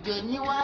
àgbẹ̀ ni wá.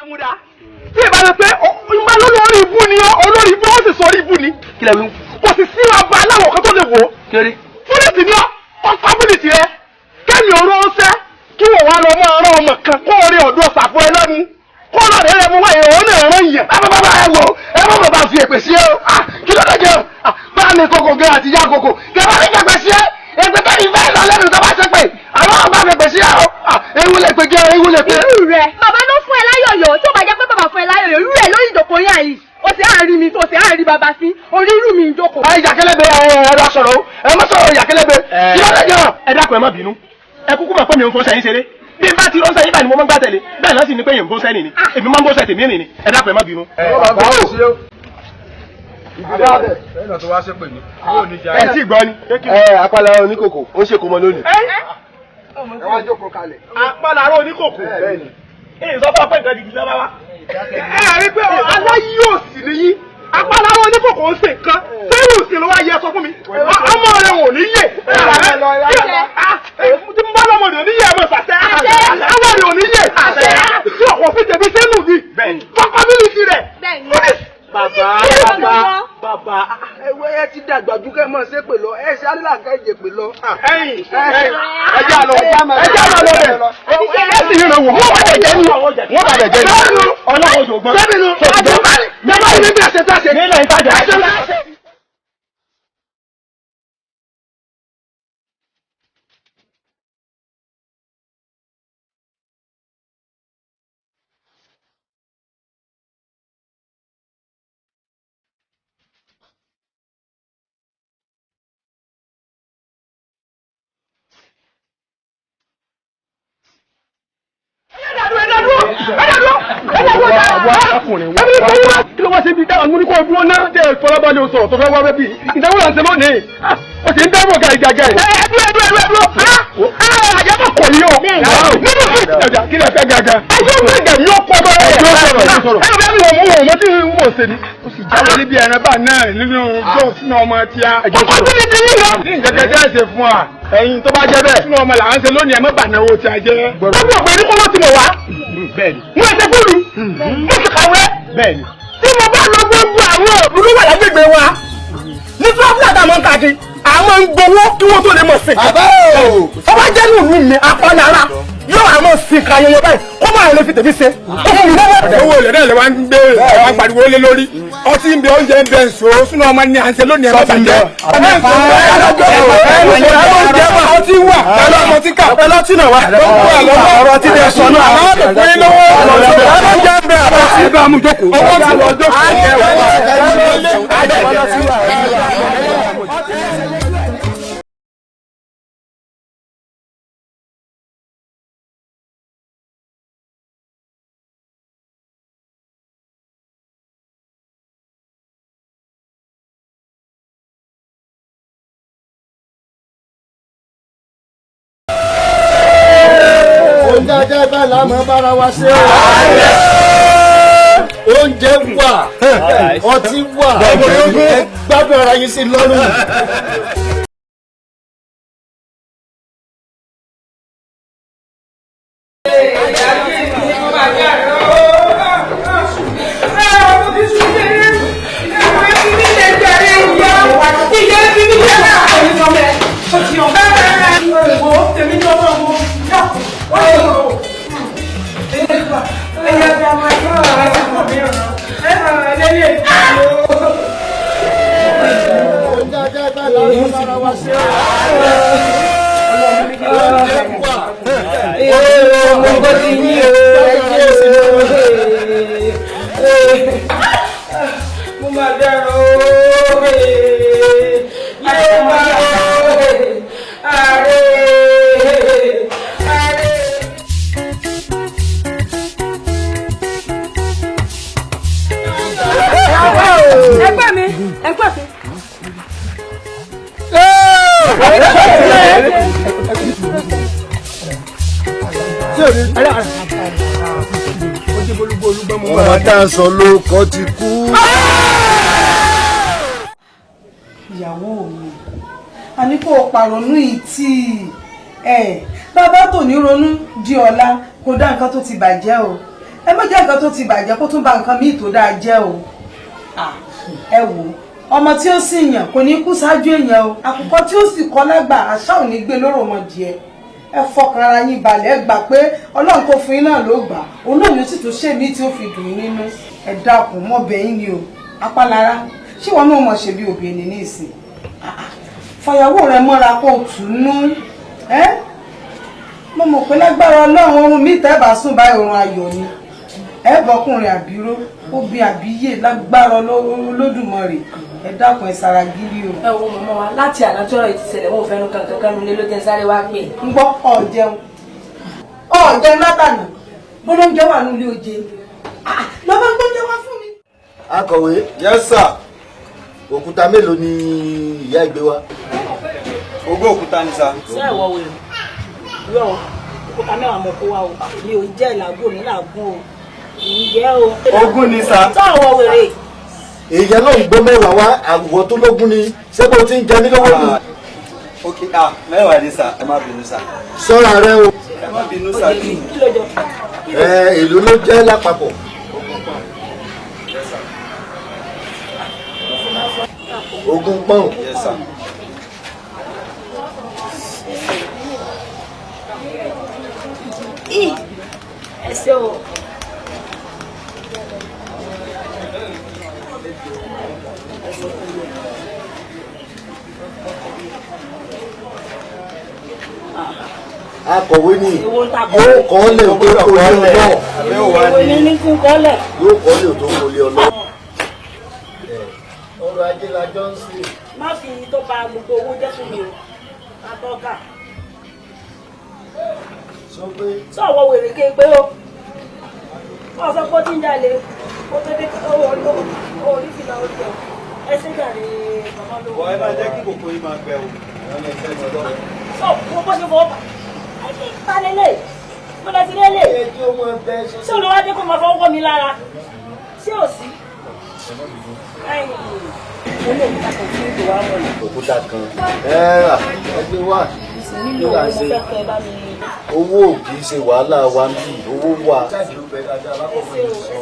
Amúdá tí ìbá lè pé ìmọ̀ lórí ibú ni olórí ibú ó sì sọ orí ibú ni. Kí lẹ wí? Kò sì sí ọba aláwọ̀ kan tó lè wò ó. Kéré. Fúnẹ̀tì ni ọ̀fábílìtì rẹ kẹ́mi òru ọ̀sẹ́ kí wọ́n wá lọ mọ́ ọ̀rọ̀ ọmọ kan kó orí ọ̀dọ́ ṣàfù ẹ lọ́nu kó lọ rẹ̀ mú wáyé òun náà rán yẹn. Bàbá ẹ wo ẹ mọ̀ bàbá fi èpè sí ẹ o. Kí ló dé jẹ́ o? Bá mi kókò gé àti ìyá kókò. Kí ẹ bá mi fẹ́ sí ẹ. Èpè tó yìí fẹ́ lọ lẹ́nu tó bá ṣe pé àwọn ọba fẹ́ pè sí ẹ o. Ewu lè pè gé ewu lè pè. Irú rẹ̀ bàbá ló fún ẹ láyọ̀yọ̀ tí ó bá jẹ́ pé bàbá fún ẹ láyọ̀yọ̀ irú rẹ̀ lórí ìdòkò yà yìí. O ti àárín mi tó ti àárín bàbá sí orí irú mi ìjókòó. Ìyàkẹ́lẹ́bẹ̀ ẹ̀rọ sọ̀rọ̀ o. Ẹ má sọ̀rọ̀ ìyàkẹ́lẹ́bẹ̀. Kí ló dé jẹ́ o? Ẹ dákun ẹ má bínú. Ẹ kúkú mọ̀ pé mi ò ń fọ́ sẹ́yìn ṣeré. Bí n bá ti rọ́ṣẹ́ yín báyìí ni mo máa ń gbá tẹ̀lé. Bẹ́ẹ̀ náà sì ni pé yẹn ń bó sẹ́ni ni. Èmi máa ń bó sẹ́ tèmi rìn ni. Ẹ dákun ẹ má bínú. Ẹ tí gbọ́ ni. Apala oníkòkò ó ṣe kó mọ lónìí. Ẹ wá jókòó kalẹ̀. Apala oníkòkò. Bẹ́ẹ̀ni. Èyí sọ fún ọ pé nǹkan gidi lọ́wọ́ wa. Ẹ rí pé aláyé òsì nìyí. Apala oníkòkò ń ṣe nǹkan. Sẹ́yìn òsì ló wá yẹ sọ fún mi. Ọmọ rẹ̀ wò ní yè. Tí n bá lọ́mọ rẹ̀ ò ní yè ẹ̀ mọ̀ sàṣẹ́. Ọmọ rẹ̀ ò ní yè. Tí ọkọ̀ fi tẹ̀mí sẹ́nu ni. Kọ́kọ́ mílíkì rẹ̀. Bàbá ẹ ti dàgbà ju kẹ́ mọ̀ ṣe pè lọ ẹ ṣe alílàkà ìjẹ pè lọ. Ẹ̀yin ẹjẹ àlọ bẹ ẹ sì yẹn lọ wò wọ́n bá lè jẹ́ ni ọlọ́wọ́ ṣògbọ́n. Sẹ́bìnú mẹ́bàá ní bí ẹsẹ̀ tá a ṣe. Nílẹ̀ ìtajà. Kí ló wá sí ibi dáhùn múni kó o dúró náà dé ìfọlábàlẹ̀ sọ̀rọ̀ tó fẹ́ wá bẹ́ẹ̀ bí ìdáwó là ń ṣe lónìí. O sì ń dábò gàìgàgà yìí. Ẹdúró. Àyàbọ̀ kò yí o. Nínú kí lè fẹ́ gàgà. Ayé òun gàgà yóò pọ̀ bẹ́ẹ̀. Ẹjọ́ sọ̀rọ̀. tí wọ́n ṣe ni ó sì jáwé níbi ẹran bá náà nínú jọ́ọ̀ sínú ọmọ tí a. ọkọ tó ní ti yín lọ. ní nǹkan kẹ́kẹ́ ṣe fún wa ẹ̀yin tó bá jẹ́ bẹ́ẹ̀ sínú ọmọ là ń ṣe lónìí ẹ̀ mọ́ bànáwó tí a jẹ́. gbọ́dọ̀ ọ̀pẹ ní kọ́lọ́ ti mọ̀ wá. bẹ́ẹ̀ni. wọ́n ṣe fúlù. mo ti kàwé. bẹ́ẹ̀ni. tí mo bá lọ gbogbo àwọn òbúrú wà lágbègbè wa ní tíráfíà tá a máa ń kàdé àwọn ń gbowó kí wọ́n tó lè mọ̀ sí. ọba jẹ́ ní ìlú mi apánára yóò àwọn sìnkà ayẹyẹ báyìí kó máa lè fi tèmi ṣe. owó ilẹ̀ náà lè wá ń gbé àwọn pariwo lé lórí ọtí ń bẹ oúnjẹ ń bẹ nsọ sínú ọmọ ní à ń ṣe lónìí ẹ̀rọ bàjẹ́. ọtí wà pẹ̀lú ọmọ tí kà pẹ̀lú ọtí náà wà. ọ̀rọ̀ tí lè sọ náà àwọn àbẹ̀fọ́ yín lọ́wọ́ ọlọ́jà ń bẹ àwọn tí bá mú jókòó. ọwọ́ tí lọ Jẹ́ bá lámọ́ bára wa ṣe oúnjẹ wà ọtí wà ẹ gbádùn ara yín sí lọ́rùn. ọmọ tá a sọ lóko ti kú. ìyàwó mi a ní kó o pàrọ̀nù ìtì bàbá tò ní ronú di ọ̀la kó dá nǹkan tó ti bàjẹ́ o ẹ má jẹ́ nǹkan tó ti bàjẹ́ kó tún bà nǹkan míì tó dáa jẹ́ o. ẹ wò ọmọ tí ó sì yàn kò ní kú ṣáájú èèyàn o àkùkọ tí ó sì kọ́ lágbà àṣà ò ní gbé lóró ọmọ díẹ̀ ẹ fọkàn ara yín balẹ̀ ẹ gbà pé ọlọ́run tó fún yín náà ló gbà òun náà ló sì tún ṣe mí tí ó fi dùn yín nínú ẹ dákun mọ́ bẹ́yìn ni o apálára ṣé wọn náà mọ̀ ṣe bí obìnrin ní ìsìn fàyàwó rẹ mọ́ra kó tù nú mo mọ̀ pé lágbára ọlọ́run ohun mi tẹ́ bá sùn báyìí oorun ayọ̀ ni ẹ bọ́kùnrin àbíró obìnrin àbíyè lágbára Olódùmarè ẹ dákun ẹ sara gírí o. ẹ wo mọ̀mọ́ wa láti àná tí ọ̀rọ̀ ìtìsẹ̀lẹ̀ wọn ò fẹ́nu kankan nílé ló jẹ́ sáré wá pè. ń gbọ́ ọ̀jẹun látànà bọ́lọ́njẹ́ wà nílé oje lọ́ba gbọ́njẹ́ wá fún mi. akọ̀wé yes sir òkúta mélòó ni ìyá ìgbé wa. ogún òkúta ni sa. ṣé ẹ̀wọ̀ wẹ̀ yọ òkúta mẹ́wàá mọ̀ kó wa o mi ò jẹ́ ìlàgùn ní làgùn o ìyẹ́ o. ogún ni sa. ṣé ẹ̀wọ̀ wèrè. èèyàn náà ń gbọ́ mẹ́wàá wá àwọ̀ tó lógún ni ṣé bó ti ń jẹ mí lọ́wọ́ ni. ok mẹ́wàá ni sa ẹ má bínú sa. sọ́ra rẹ o. ẹ má bínú sa. kí ló jọ. èlò ló jẹ́ lápapọ̀. ogún pọ́n. yes sir. ẹ ṣé o. akọ̀wé ni Owó ń ta yóò kọ́ lè tó kólé ọlọ́ ìwé mi ní kí n kọ́lẹ̀. yóò kọ́ lè tó kólé ọlọ́. ọrọ̀ ajé la jọ ń sè. má fi tó pa gbogbo owó jẹ́ fún mi o àtọ́ka. sọ pé sọ̀wọ́ wèrè ké pé o wọ́n sọ pé ó ti ń jalè ó tó dé orí fìlà orí ẹ̀ ẹ ṣe jàre bàbá lówó. wọ́n ẹ máa jẹ́ kí kòkó yín máa gbẹ o. sọ wọ́n bọ́ ṣe fọwọ́ bà ẹ ti ta lélẹ̀ mo lọ sí lélẹ̀ ẹjọ́ ọmọ ẹgbẹ́ ṣe. ṣé olùwádé kò máa fọwọ́ mi lára ṣé ò sí. òkúta kan ẹgbẹ́ wà nígbà ṣe owó kì í ṣe wàhálà wa ń bì owó wà.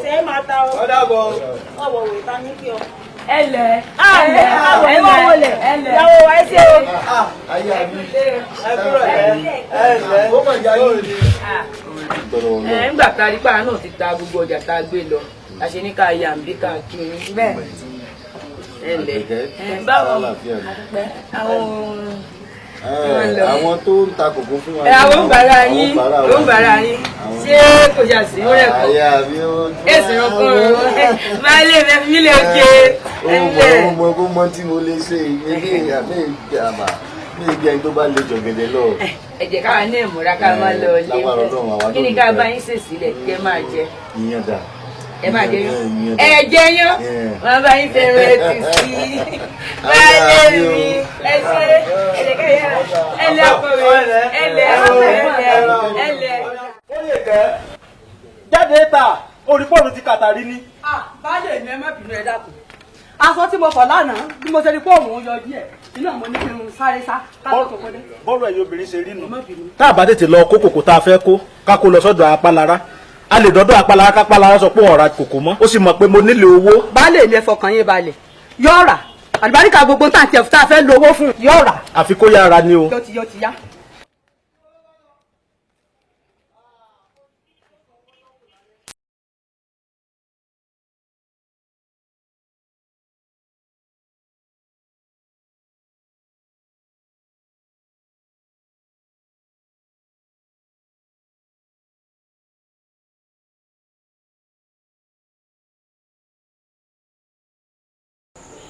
ṣé máa ta ọ. ọwọ́ òwe ta ní kí ọ. ẹlẹ ìyàwó wa ẹ ṣe o. ayé àbí ó mọ̀ ìyá yìí. ńgbà tá a rí pàrọ̀ náà ti ta gbogbo ọjà tá a gbé lọ a ṣe ní ká yà ń bí káàkiri bẹ́ẹ̀ ẹlẹ báwo àwọn tó ń ta kòkó fún wa. àwọn bàrà yín ṣé kò jà sí ó rẹ̀ kọ́ èsì ọkùnrin máa lè fẹ́ mílẹ̀ òkè ẹ̀ńlẹ̀. ọmọ kó mọ tí mo lè ṣe ìgbésẹ̀ àmì ìjàmbá ní ibi ẹni tó bá lè jọ̀gẹ̀dẹ̀ lọ. ẹ jẹ́ káwa ní ìmúra ká máa lọ lé kí ni ká bá yín ṣèṣílẹ̀ kẹ́ máa jẹ. ìyẹn dà. ẹ máa jẹ yán ẹ jẹ yán wọn bá yín fẹ́ràn ẹtù sí wálé mi ẹ ṣe ẹlẹ ọkùnrin ẹlẹ ó lè tẹ́ jáde ta orípọ̀nù ti kàtàrí ní. Baálé mi ẹ má bínú ẹ dákun. Aṣọ tí mo fọ̀ lánàá bí mo ṣe rí fóònù yọ díẹ̀ iná mo ní kí n sáré sá káàtó tó kọdé. bọ́ọ̀lù ẹ̀yin obìnrin ṣe rí nu. tá a bá tètè lọ kó kòkó tá a fẹ́ kó ká kó lọ sọ́dọ̀ apálára a lè dọ́dọ̀ apálára kápálára sọ pé ọ̀rá kòkó mọ́ ó sì mọ̀ pé mo nílò owó. Baálé mi ẹ fọkàn yín balẹ̀ yóò rà àlùbáríkà gbogbo tá a fẹ́ lo owó fún yóò rà. àfi kó yára ni o. yóò ti yá.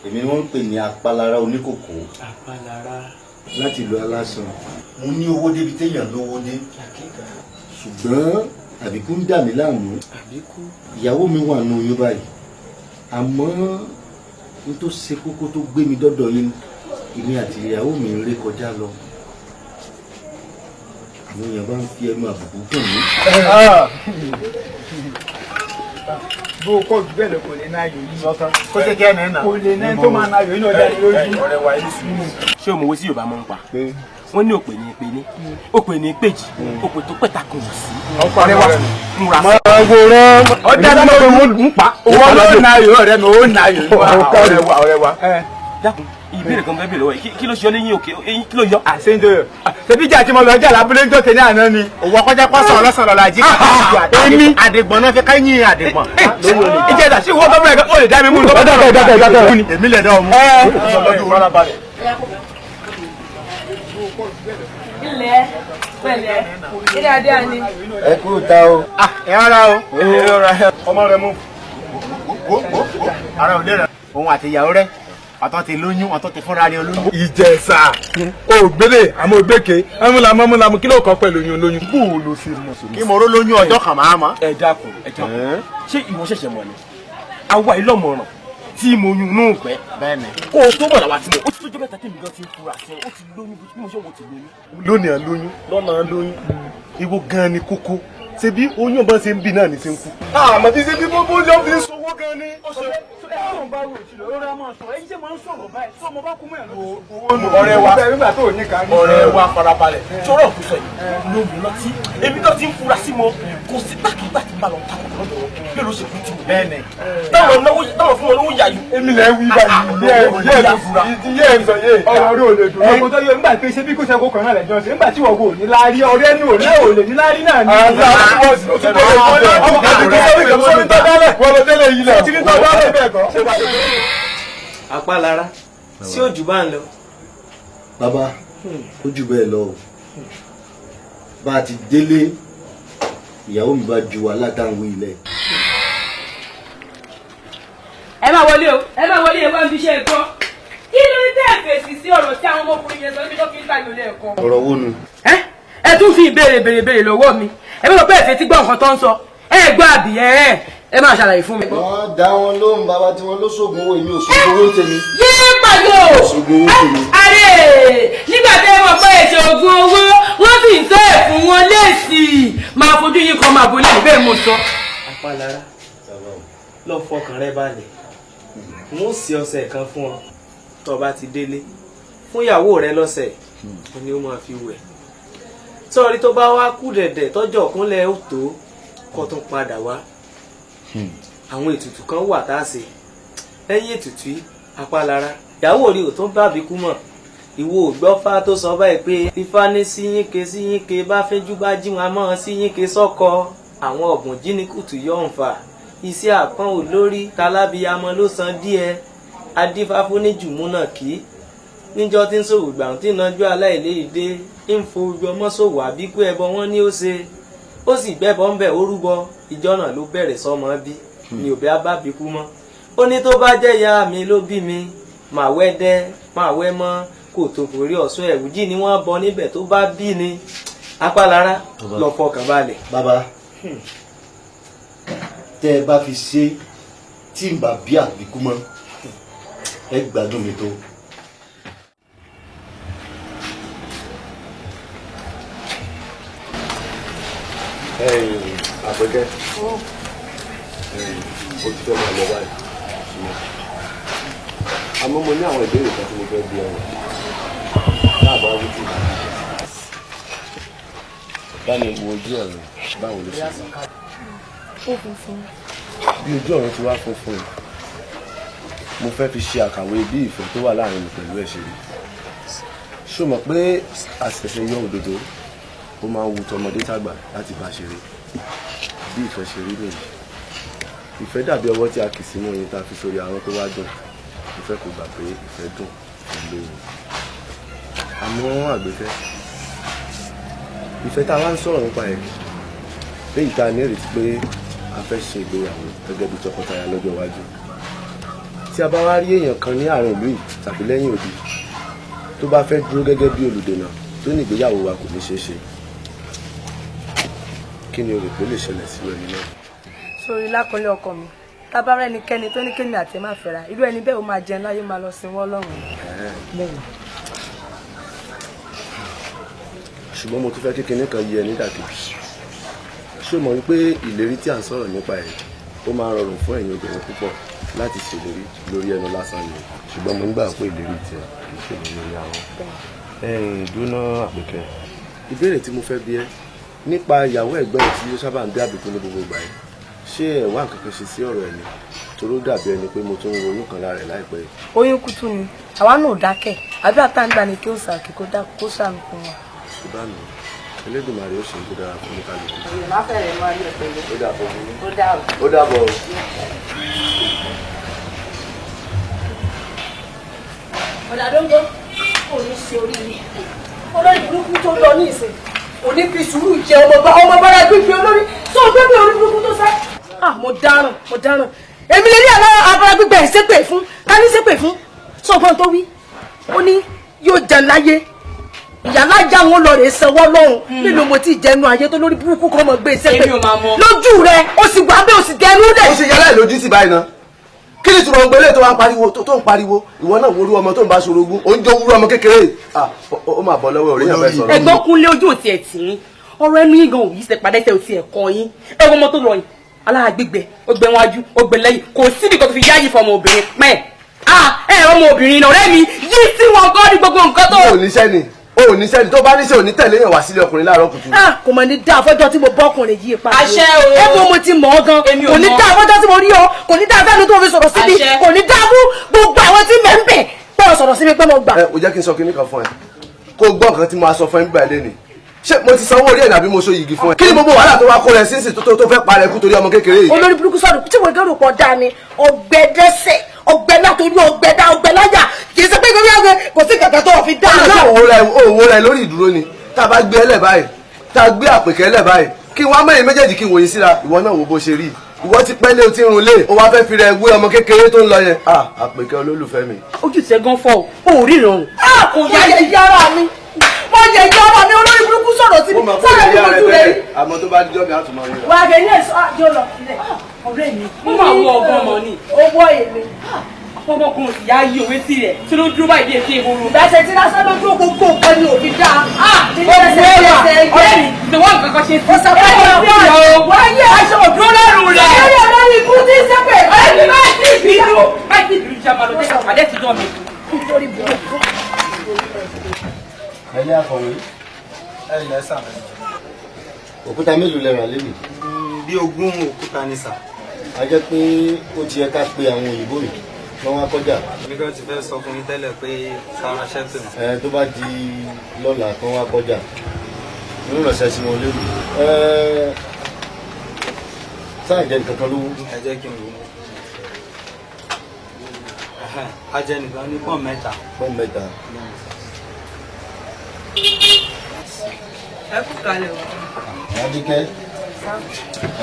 èmi ni wọ́n ń pè ní apálára oníkòkó. apálára. láti ìlú alásan. mo ní owó débi téèyàn lówó dé. ṣùgbọ́n àbíkú ń dà mí láàmú. ìyàwó mi wà nù oyún báyìí. àmọ́ n tó ṣe kókó tó gbé mi dọ́dọ̀ yín èmi àti ìyàwó mi ń ré kọjá lọ. àwọn èèyàn bá ń fi ẹnu àbùkù kàn mí. bó o kọ́ jù bẹ́ẹ̀ lọ kò lè náà yòó yìí sọ́tàn kó jẹ́ kí ẹ̀ náà kò lè náà tó máa náà yòó ní ọjà lójú. ọ̀rẹ́ wa yìí sí. ṣé o mọ̀ wí sí Yorùbá mọ́ ń pa wọ́n ní òpè ní ìpè ní òpè ní ìpèjì òpè tó pẹ̀ta kò sí. ọ̀rẹ́ wa múra sí. àwòrán ọjà tó máa ń pa owó ló náà yòó ọ̀rẹ́ mi ó náà yòó. ọ̀rẹ́ wa. dákun ìbéèrè kan bẹ́ẹ̀ bèrè lọ́wọ́ kí ló ṣe ọ lẹ́yìn òkè kí ló yọ. àṣeyìndó yọ ṣebí ìjà tí mo lọ jà lábúlé ń tòkè ní àná ni. òwò akọjá pásán ọlọ́sàn lọ́la jí èmi àdègbọ̀n náà fẹ́ ká yín àdègbọ̀n. ìjẹta sí ìwọ gómìnà ó lè dá mi mú un. èmi lè dá ọ mú. ilẹ̀ pẹ̀lẹ́ ilé adé àní. ẹ kúrò ta o. ẹ rárá o. ọmọ rẹ mú. ara ò lè rẹ. òun àti ìyàwó rẹ ọ̀tọ̀ ti lóyún ọ̀tọ̀ ti fúnra rẹ̀ olóyún. ìjẹsà ògbélé àmọ́ ògbéke ẹmúlamú kí ló kọ pẹ̀lú oyún olóyún. bó o lo ṣe mọ̀ sómi. kí mo ró lóyún ọjọ́ kan máa mọ́. ẹ dákun ṣé ìwọ ṣẹ̀ṣẹ̀ mọ̀ ni àwa ìlọ́mọ̀ràn tí mo yún inú ìpẹ́. bẹ́ẹ̀ni. kó o tó bọ̀ làwa tí mo ó ti tó jẹ́ mẹ́ta tí mi gan ti ń fura sí ó ti lóyún bí mo ṣe wò ti lóyún. lónìí à lóyún lọ́nà à lóyún ìwọ gan ni kókó ṣe bí oyún bá ṣe ń bí náà ní ṣe ń kú. àmọ́ tí ṣe bí bó ló fi ń sowó gan ni. ọ̀rọ̀ bá rò sílẹ̀ ó rà máa sọ ẹ̀yin ṣe máa ń sọ̀rọ̀ báyìí tí ọmọ bá kú mọ́ ẹ̀ lọ́wọ́. ọ̀rẹ́ wa nígbà tó ní ká ní. ọ̀rẹ́ wa farabalẹ̀ sọ̀rọ̀ kù sọ yìí ló mú lọtí èmi náà ti ń fura sí wọn kò sí gbàkigbà tí n bá lọ ta kò lọ́dọ̀ wọn bí ló ṣe kú tì mí. bẹ́ẹ̀ni táwọn fún wọn lówó yà yìí. èmi lẹ wí báyìí iye ẹ̀ ń sọ yé ọ̀rọ̀ orí òde dùn. ọkọ tó yẹ nígbà pé ṣé bí kò ṣe kó kàn náà lẹ́jọ́ ṣe nígbà tí wọ́n wò ní láàrí ọ̀rẹ́ ní òní ò lè ní láàrí náà ní. apálára sí òjò bá ń lọ. bàbá ó jù bẹ́ẹ̀ lọ o bá a ti délé ìyàwó mi bá ju alátàwé ilẹ̀. ẹ máa wọlé o ẹ máa wọlé ẹ wá ń fi iṣẹ́ ẹ̀kọ́ kí ló ń tẹ́ fèsì sí ọ̀rọ̀ tí àwọn ọmọkùnrin yẹn sọ níbi tó fi ń tàyò lẹ́ẹ̀kan. ọ̀rọ̀ wo nu. ẹ tún fi ìbéèrè lọ́wọ́ mi ẹ bí wọ́n pẹ́ ẹ̀fẹ́ tí gbọ́ nǹkan tó ń sọ ẹ gbọ́ àbí ẹ máa ṣàlàyé fún mi. wọ́n dá wọn lóhùn bàbá tí wọ́n ló ṣoògùn owó èmi ò ṣoògùn owó tèmi. yé pàjọ àrè nígbà tí ẹ mọ̀ pé ètò ògùn owó wọ́n sì ń tẹ́ ẹ̀ fún wọn léèsì máa fojú yín kan máa bolí bẹ́ẹ̀ mo sọ. apálára lọ fọkàn rẹ balẹ̀ mo sì ọṣẹ kan fún ọ tó bá ti délé fún ìyàwó rẹ lọ́sẹ̀ ó ní ó máa fi wẹ̀ sọ́ọ́rí tó bá wá kú dẹ̀dẹ̀ tọ́jọ́ kúnlẹ̀ ó tó kó tún padà wá àwọn ètùtù kan wà tá a ṣe lẹ́yìn ètùtù apálára ìyàwó rí ò tún bàbí kú mọ̀ ìwọ ògbọ́fà tó sọ báyìí pé ifá ní síyínke bá fẹ́jú bá jí wọn mọ́ síyínke sọ́kọ àwọn ọ̀bùn jíníkùtù yọ̀ ń fà iṣẹ́ àpọ́n olórí tálábíyamọ ló san díẹ̀ adífáfó ní jùmúnà kí níjọ́ tí ń ṣòwò gbàùn tí ìnájú aláìléèdè ń fojú ọmọ ṣòwò àbíkú ẹbọ wọn ní ó ṣe ó sì gbẹ́bọ ń bẹ̀ ó rúbọ ìjọ náà ló bẹ̀rẹ̀ sọmọ bí ni òbí abábíkú mọ́ ó ní tó bá jẹ́ ìyá mi ló bí mi màá wẹ́ dẹ́ máa wẹ́ mọ́ kò tó forí ọ̀ṣun ẹ̀rù jí ni wọ́n bọ níbẹ̀ tó bá bí ni apálára lọ fọkàn balẹ̀. bàbá tẹ́ ẹ bá fi ṣe tí n bá bí àbíkú mọ́ ẹ gbádùn mi tó. Àpẹkẹ́ o ti fẹ́ máa lọ báyìí àmọ́ mo ní àwọn ìbéèrè kan tí mo fẹ́ bí ọ̀rọ̀ náà bá wí jù báni wo ojú ọ̀rọ̀ báwo ló ṣe ó funfun bí ojú ọ̀rọ̀ ti wá funfun yìí mo fẹ́ fi ṣe àkàwé bí ìfẹ́ tó wà láàrin mi pẹ̀lú ẹ̀ ṣe rí ṣó mọ̀ pé àṣẹ̀ṣẹ̀ yọ òdodo ó máa ń wu tọmọdé tàgbà láti bá ṣeré bí ìfẹ́ ṣe rí nìyí ìfẹ́ dàbí ọwọ́ tí a kì sí mọ́ oyin tá a fi sórí àwọn tó wá dùn ìfẹ́ kò gbà pé ìfẹ́ dùn ìlú ìwò àmọ́ àgbẹ̀fẹ́ ìfẹ́ tá a wá ń sọ̀rọ̀ nípa ẹ̀ léyìí tá a ní èrètí pé a fẹ́ ṣe ìgbéyàwó gẹ́gẹ́ bí tọkọtaya lọ́jọ́ iwájú tí a bá wá rí èèyàn kan ní àárín ìlú yìí tàbí lẹ́yìn òdì tó bá fẹ́ dúró gẹ́gẹ́ bí olùdènà tó ní ìgbéyàwó wa kò ní ṣeé ṣe kí ni o rò pé lè ṣẹlẹ̀ sí ẹni náà. sórí lákọlé ọkọ mi tábàárà ẹnikẹ́ni tó ní kémi àti ẹ má fẹ́ra irú ẹni bẹ́ẹ̀ ó máa jẹun láyé máa lọ sin wọ́n lọ́rùn. ṣùgbọ́n mo tún fẹ́ kékeré kan yẹ nídàkejì ṣé o mọ̀ wípé ìlérí tí à ń sọ̀rọ̀ nípa ẹ̀ ó máa rọrùn fún ẹ̀yin obìnrin púpọ̀ láti ṣèlérí lórí ẹnu lásán ni ṣùgbọ́n mo ń gbà pé ìlérí tiẹ̀ kì í ṣe lórí àwọn. Dúná Àpèkẹ́ ìbéèrè tí mo fẹ́ bi ẹ́ nípa ìyàwó ẹ̀gbọ́n ẹ̀ tí ó sábà ń bí àbíkú ní gbogbo ìgbà yìí ṣé ẹ wá nǹkan kan ṣe sí ọ̀rọ̀ ẹ̀ ni toró dàbí ẹni pé mo tún ń ronú kan lára ẹ̀ láìpẹ́. oyún kútú ni àwa náà ò dákẹ́ àbí àtàǹgbà ni kí ó sàkí kó dákú kó sàmì fún wa. ṣùgbọ́n mi Elédùmarè ó ṣe ń tó dára fún kálukú. ìyá fẹ́rẹ̀ máa yọ pẹ̀lú. ó dàbọ̀ ó dàbọ̀. ó dàbọ̀ o. ọ̀dà dóńgó kò ní ṣe orí mi olórí burúkú tó lọ ní ìsìn òní fi sùúrù jẹ ọmọ bára gbígbé olórí tó o gbẹ́bí orí burúkú tó sá. mo dáràn èmi lè ní àlọ́ abara gbígbẹ ìṣépè fún ká ní ṣépè fún sọ̀gbọ́n tó wí ó ní yóò jẹ láyé ìyálájà wọn lọ rè sanwó lọ́rùn nínú mo ti jẹnu ayé tó lórí burúkú kan mọ̀ gbé ìṣépè lójú rẹ ó sì wá bẹ́ẹ̀ ó sì dẹnu rẹ̀. ó sì yálà ìlójú sí báyìí náà kí ni tùrọ̀ gbélé tó wá ń pariwo tó ń pariwo ìwọ náà worú ọmọ tó ń bá ṣorogún ó ń jó wúrú ọmọ kékeré ó máa bọ́ lọ́wọ́ òrìyàn fẹ́ sọ̀rọ̀. ẹ̀gbọ́n Kúnlé ojú òtí ẹ̀ tì í ọ̀rọ̀ ẹnu yín gan òyì ṣe padà ẹsẹ̀ òtí ẹ̀ kọ́ yín ẹ̀rọ ọmọ tó lọ yìí aláàgbégbẹ ọgbẹ wájú ọgbẹ lẹ́yìn kò síbi kan tó fi yáyí fún ọmọ obìnrin pẹ́ ẹ̀rọ ọmọ obìnrin náà ọ̀rẹ́ mi yí sí wọn gan ní gbogbo nǹkan tó. o ò níṣẹ́ ni tó bá níṣẹ́ ò ní tẹ̀lé yàn wá sílé ọkùnrin láàárọ̀ kùtù. kò mọ̀ ní dá afọ́jọ́ tí mo bọ́ ọkùnrin yìí pa. àṣẹ o ẹ bó mo ti mọ̀ ọ́ gan kò ní dá afọ́jọ́ tí mo rí ọ kò ní dá afẹ́nu tó fi sọ̀rọ̀ síbi kò ní dá fún gbogbo àwọn tí mẹ́ ń bẹ̀ pé ọ sọ̀rọ̀ síbi pé mo gbà. o jẹ́ kí n sọ kinní kan fún ẹ kó o gbọ́ nǹkan tí mo sọ fún ẹ nígbà ilé ni ṣé mo ti sanwó orí ẹ̀ nàbí mo so yìgì fún ẹ. kí ni gbogbo wàhálà tó wá kó rẹ sínsìn tó fẹ́ parẹ́ kú torí ọmọ kékeré yìí. olórí burúkú sọ̀rọ̀ tí mo gẹ́rù pọ̀ dáa ni ọgbẹ́dẹ́sẹ̀ ọgbẹ́ látòrí ọgbẹ́dá ọgbẹ́lájà kì í ṣe pé gbẹ́gbẹ́ ọgbẹ́ kò sí kàkà tó fi dá. òwò rẹ lórí ìdúró ni tá a bá gbé ẹlẹ báyìí tá a gbé Àpèkẹ́ ẹlẹ báyìí kí wọn mẹ́rin méjèèjì kí n wòye síra ìwọ náà wo bó ṣe rí ìwọ ti pẹ́ lé o ti rún lé o wá fẹ́ fi rẹ wé ọmọ kékeré tó ń lọ yẹn. Àpèkẹ́ olólùfẹ́ mi. ojú tẹ gan fọ o ò rí ìrọ̀rùn. kò yẹ yára mi mo yẹ yára mi olórí burúkú sọ̀rọ̀ sí mi sọ̀rọ̀ ní ojú rẹ. àmọ́ tó bá dijọ́ mi á tún máa rí rẹ. wà á gẹ̀ ní ẹ̀sọ́ àjọ lọ sílẹ̀. ọ̀rẹ́ mi mo máa wọ ọgbọ́n mọ́ ni. owó èmi. ọmọkùnrin sì yá yí òwe sí rẹ̀ tí ló dúró báyìí bí èké ìhòòrò. ìbáṣẹ tí lásán lójú gbogbo nǹkan ni òfin dá. ọ̀rẹ́ mi ti wọ́n nǹkan kan ṣe sí. ó sọ pé wáyé aṣọ òdúró lẹ́rù rẹ̀. ẹ̀rọ lórí ikú tí ń sẹ́pẹ̀. ọ̀rẹ́ mi máa ti bínú. pàdé ti dán mi lórí burúkú. ẹ̀yin akọ̀wé ẹ̀yin lẹ́sà. òkúta mélòó lẹ rà lẹ́nu. bí 20 òkúta ní sà. a jẹ́ pé ó ti yẹ ká pe àwọn òyìnbó yìí wọ́n wá kọjá. èmi kan ti fẹ́ sọ fún yín tẹ́lẹ̀ pé sára ṣẹ́ńtì nù. tó bá di lọ́la kan wá kọjá nínú ìrọ̀sẹ̀ sí wọn lérò. sáà jẹ́ nǹkan kan lówó. ẹ jẹ́ kí n wò ó. ajẹ́ nìkan ní pọ́n mẹ́ta. pọ́n mẹ́ta. ẹ kú kalẹ̀ o. Adékẹ́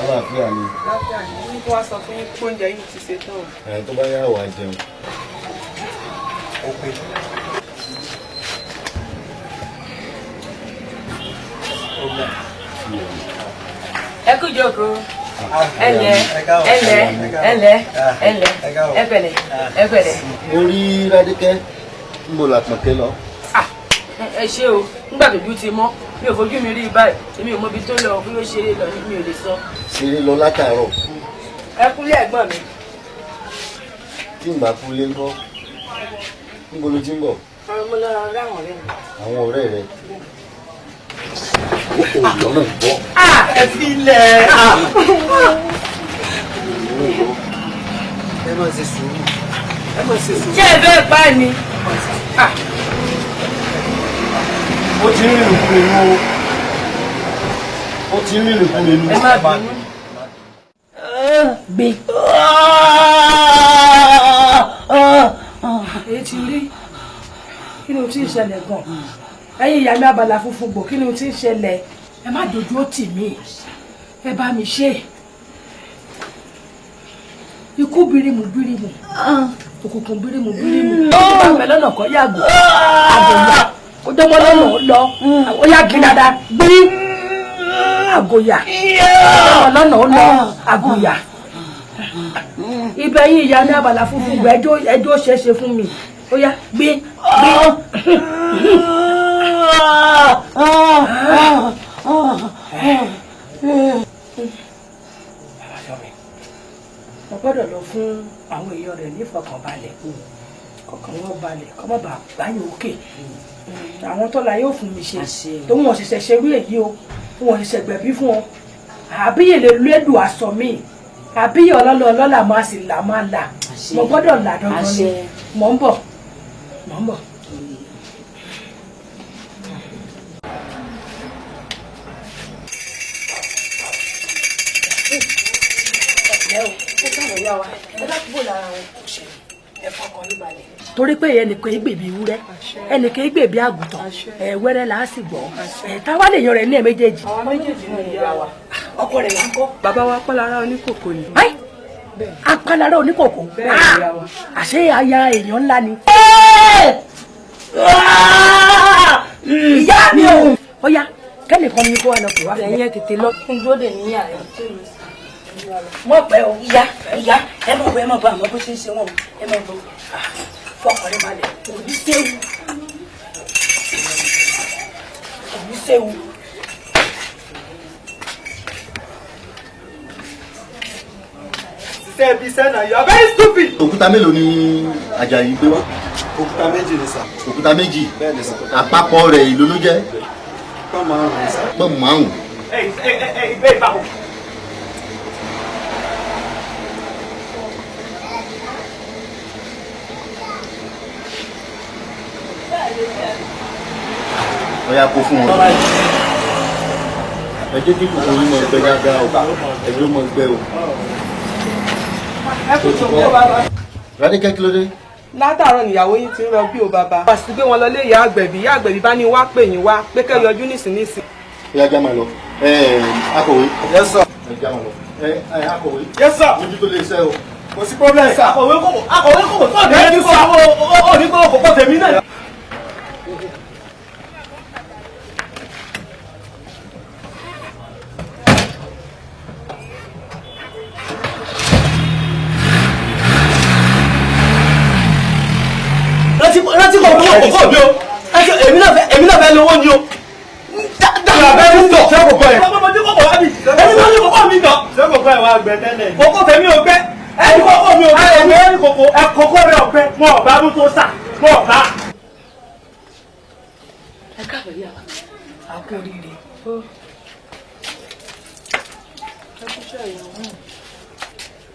aláàfíà ni. láfíà ni ní kí wọ́n sọ fún yín pé oúnjẹ yìí ti ṣe tán o. tó bá yá wàá jẹun. ó pé. ẹ kú jókòó. ẹlẹ ẹpẹ̀lẹ́ ẹpẹ̀lẹ́. mo rí Ládékẹ́ ń bò làpọ̀kẹ́ lọ. ẹ ṣé o nígbà tójú ti mọ́ mi ò fojú mi rí báyìí èmi ò mọ ibi tó lọ bí ó ṣeré lọ mi ò lè sọ. ṣeré lọ látàárọ̀. ẹ kúlẹ̀ ẹ̀gbọ́n mi. tí n bá kúlé ńkọ́ níbo ló ti ń bọ̀. mo lọ rí àwọn ọ̀rẹ́ mi. àwọn ọ̀rẹ́ rẹ. ó lọ́nà gbọ́. ẹ fi lẹ̀. ẹ má ṣe sùúrù. ẹ má ṣe sùúrù. ṣé ẹ fẹ́ pa ni. ó ti ń rìn kúrò inú ó ti ń rìn kúrò inú. ẹ má bínú. gbé. èyí ti rí kí ni o ti ń ṣẹlẹ̀ gan-an ẹ̀yin ìyá mi abala funfun gbò kí ni o ti ń ṣẹlẹ̀ ẹ má dojú ó tì mí ẹ bá mi ṣe ikú birimu birimu òkùnkùn birimu birimu ó ti bá pẹ́ lọ́nà kan yàgò àgòyà ó dánwọ́ lọ́nà ó lọ ó yà gbé dáadáa gbé àgòyà ó dánwọ́ lọ́nà ó lọ àgòyà ibẹ̀ yín ìyá mi abala funfun gbò ẹjọ́ ṣeéṣe fún mi ó yá gbé gbé. mo gbọ́dọ̀ lọ fún àwọn èèyàn rẹ̀ nífọ̀kànbalẹ̀ kọ̀ọ̀kan wọn balẹ̀ kọ́ bàbá gbáyé òkè àwọn tọ́la yóò fún mi ṣe tó wọn ṣẹ̀ṣẹ̀ ṣerú èyí o wọn ṣẹ̀ṣẹ̀ gbẹ̀bí fún wọn àbíyè lè lẹ́dùn aṣọ mi àbíyè ọlọ́lá máa sì là máa là mo gbọ́dọ̀ là dandan ni mò ń bọ̀. torí pé ẹnìkan ìgbèbí ewúrẹ́ ẹnìkan ìgbèbí àgùntàn wẹ́rẹ́ là á sì gbọ́ táwa lè yan rẹ̀ ní ẹ̀méjèèjì. àwọn méjèèjì náà ìyá wa. ọkọ rẹ̀ là ń kọ́. bàbá wa Pálára Oníkòkò ni. Apálára Oníkòkò àṣé aya èèyàn ńlá ni. ìyá mi ò. ó yá kẹ́nìkan ni kó wà lọ pè wá. ẹ̀yin ẹ̀ tètè lọ fún gbọ́dọ̀ níyà rẹ̀. mọ̀ pẹ́ o ìyá ẹ mọ̀ bọ́ àmọ́ bó ṣe ń ṣe wọ́n ẹ mọ̀ bọ́ fọkàn rẹ balẹ̀ òní séwu. Ṣebí sẹ́nà you are very stupid. òkúta mélòó ni Àjàyí gbé wá. òkúta méjì ni sà. òkúta méjì. bẹ́ẹ̀ ni sà. àpapọ̀ rẹ̀ ìlú ló jẹ́. pọ́n márùn-ún ni sà. pọ́n márùn-ún. ìgbé ìbáwò. ó yá kó fún wọn. ẹ jẹ́ kí kòkòrò yín mọ ẹgbẹ́ dáadáa o ẹgbẹ́ mọ ẹgbẹ́ o. ẹ kú tó kó bàbá. Ládékẹ́ kí ló dé. látàárọ̀ níyàwó yín ti ń lọ bí o bàbá. wà sí gbé wọn lọ lé ìyá àgbẹ̀bí bá ní wá pè yín wá pé kẹ́ yọjú nísinsìnyí. ìyá já máa lọ. akọ̀wé. yes sir. ẹ já máa lọ. akọ̀wé. yes sir. ojú tó lè ṣe o. kò sí problem sir. akọ̀wé kò tó ọ̀dẹ́ ní sọ onígbò kòkó tèmi náà. rántí kò gbówó kòkó mi o èmi náà fẹ́ lówó ni o. dáadáa bẹ́ẹ̀ ń tọ̀ ṣé kòkó yẹn. ọmọ ọmọdé kòkó wá bì èmi náà ní kòkó mi tọ̀. ṣé kòkó yẹn wá gbẹ tẹ́lẹ̀. kòkó tèmi ò gbẹ ẹni kòkó mi ò gbẹ. kòkó ẹ̀kọ́kọ́ rẹ̀ ọ̀pẹ mọ́ ọ̀bá mú tó sà mọ́ ọ̀bá. ẹ káàbọ̀ yà á kú oríire.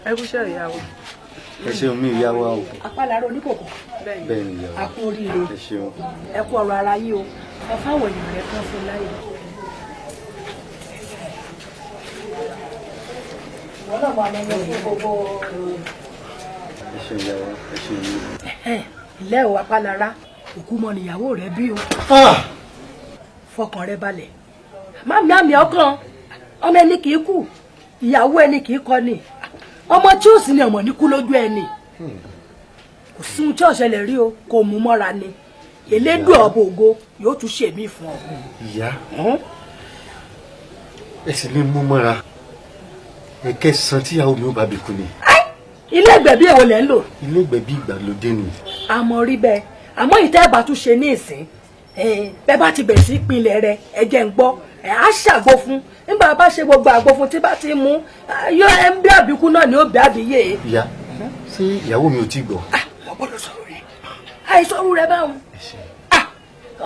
ẹ kúṣẹ́ ìyàwó. ẹ ṣeun mi ìyá wa o. apálárò oníkòkò. bẹ́ẹ̀ ni ìyá wa. a kú oríire. ẹ ṣeun. ẹ kú ọ̀rọ̀ ara yìí o ẹ fáwọn èèyàn rẹ kán fún láyé. wọ́n náà máa lọ fún gbogbo. ẹ ṣeun ìyá wa ẹ ṣeun mi. ilé o apálára òkú mọ nìyàwó rẹ bí o. fọkàn rẹ balẹ̀ má mi àmì ọkàn ọmọ ẹni kì í kú ìyàwó ẹni kì í kọ ni ọmọ tí ó sì ní ọmọ ní kú lójú ẹni kò sí ohun tí ó ṣẹlẹ̀ rí o kò mú mọ́ra ni elédùn ọ̀bọ̀ ògo yóò tún ṣèmí fún ọ. ìyá ẹ sì ní mú mọ́ra ẹ kẹsàn-án tíyàwó mi ò bá bí kú ni. ilé ìgbẹ̀bí èwo lẹ́ ń lò. ilé ìgbẹ̀bí ìgbàlódé ni. àmọ́ rí bẹ́ẹ̀ àmọ́ ìtẹ́ ìbá tún ṣe ní ìsín bẹ́ẹ̀ bá ti bẹ̀rẹ̀ sí ìpínlẹ̀ rẹ ẹ jẹ́ ń gbọ́ á ṣàgbo fún nígbà bá ṣe gbogbo àgbo fún tí bá ti mú yọ ẹ ń bí àbíkú náà ni ó bí àbíyè. ìyá ṣé ìyàwó mi ò tí gbọ́. wọ́n gbọ́dọ̀ sọ̀rọ̀ rẹ̀ àìsọ̀rọ̀ rẹ̀ báwọn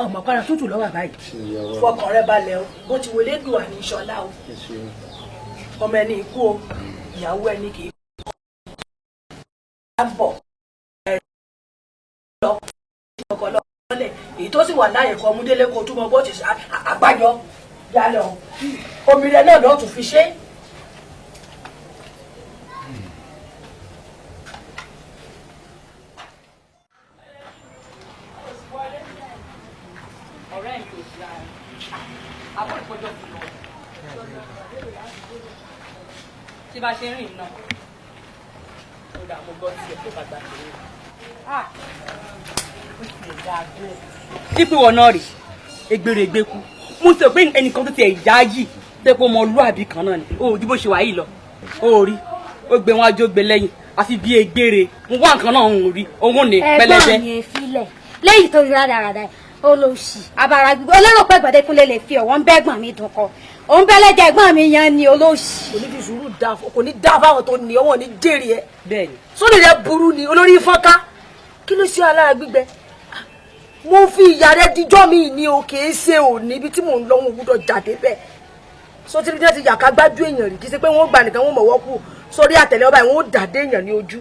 ọmọ para tútù lọ́wọ́ báyìí fọkàn rẹ balẹ̀ o bó ti wọlé dùn àní ìṣọ̀lá o ọmọ ẹni ikú o ìyàwó ẹni kì í bọ̀ lọ ọkọ̀ lọ́lẹ̀ èyí tó sì wà láyè kan múdélé kó túmọ̀ bó ti àgbájọ yálẹ̀ o omi rẹ náà lọ́ọ́ tún fi ṣe. ọ̀rẹ́ mi ò sí ara àbọ̀ ìpọ́jọ́ fún lọ tí bá ṣe ń rìn náà ó dà mo gbọ́ sí ẹ̀ tó bàgbà kiri ó sì lè dáa bẹ́ẹ̀. dípò wọn náà rè egbèrè gbẹkú mo sọ pé ẹnìkan tó ti ẹ̀ yá yìí tẹ́pọ̀ ọmọ olúàbí kan náà ni ó ò dí bó ṣe wà yìí lọ ó rí ó gbé wọn ajó gbé lẹ́yìn àfi bí egbèrè mo wá nǹkan náà ń rí òun ní pẹlẹbẹ. ẹ̀gbọ́n mi filẹ̀ lẹ́yìn tó rí rádaràdà olóòṣì abara gbígbó olóró pé Gbàdékúnlé lè fi ọwọ́ ń bẹ́gbọ̀n mi dùn kọ òun bẹ́lẹ́jà ẹ̀gbọ́n mi yan ni olóòṣì. kò ní fi sùúrù dá kò ní dá fáwọn tó ní ọwọ́ ní jèrè ẹ. bẹ́ẹ̀ni. sórí rẹ burú ni olórí fọ́nká kí ló ṣe alára gbígbẹ. mo fi ìyá rẹ díjọ́ mi ní o kì í ṣe òní ibi tí mò ń lọ wọn gbúdọ̀ jáde bẹ́ẹ̀. sọ tí wọ́n ti yàká gbájú èèyàn rí kì í ṣe pé wọ́n gbà nìkan wọ́n mọ̀wọ́ kù sórí àtẹ̀lẹ́ ọba yìí wọ́n dàdé èèyàn ní ojú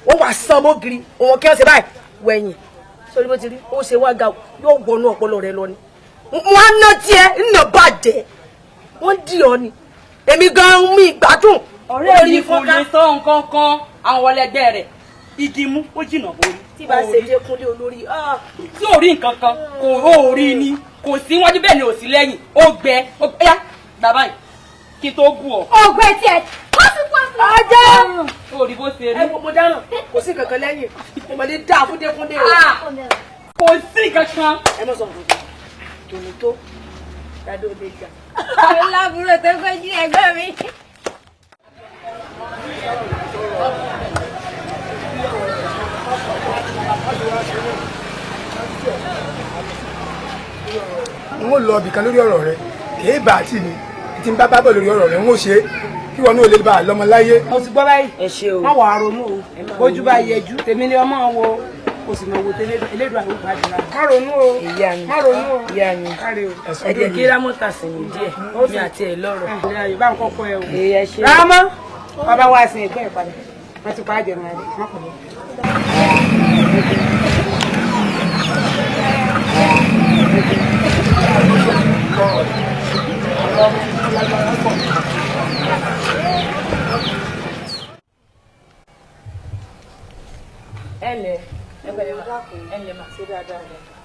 wọ́n wà sán mọ́gìrì òun kí wọ́n ṣe báyìí wẹ̀yìn sórí bó ti rí ó ṣe wá ga yóò wọnú ọpọlọ rẹ lọ ni wọn á ná tiẹ ńnà bàjẹ́ wọn dì ọ ni èmi gan mi ìgbádùn. ọ̀rẹ́ mi kò lè sọ nǹkan kan àwọn ọlẹgbẹ́ rẹ̀ igi mú ó jìnnà borí. tí bá ṣe Dékúnlé olórí. tí ò rí nǹkan kan kò ó rí ni kò sí wájú bẹ́ẹ̀ ni ò sí lẹ́yìn ó gbẹ ó yá bàbá yìí kí tó bù ọ. ọgbẹ tiẹ ó sì pọ sí. ajá ó rí bó ṣe rí. ẹ mo dáná kò sí kankan lẹ́yìn mo mọ̀ ní dáa fún Dékúnlé o. kò sí kankan. ẹ mọ̀ sọ̀rọ̀ tòun tó dáadọ́ lè jà. lábúrò tó gbójú ẹgbẹ́ mi. n ó lọ ibìkan lórí ọ̀rọ̀ rẹ kìí bá àti mi tí n bá bá bọ̀ lórí ọ̀rọ̀ rẹ n ó ṣe é kí wọn náà lè bá a lọ́mọ láyé. mo ti gbọ́ báyìí ẹ ṣe o má wàá ronú o bójú bá yẹjú tèmi ni ọmọ wo o sì mọ̀ wo elédùn àwọn ìgbàdúrà. má ronú o má ronú o ìyá mi kárí o. ẹ jẹ́ kí rámọ́tà sẹ̀yìn díẹ̀ mi àti ẹ̀ lọ́rọ̀. bá ń kọ́kọ́ ẹ o. ẹ ṣe rámọ́ bàbá wa sin ẹ̀gbọ́n ẹ̀ padà wọ́n ti pa á jẹun àdé má pọ̀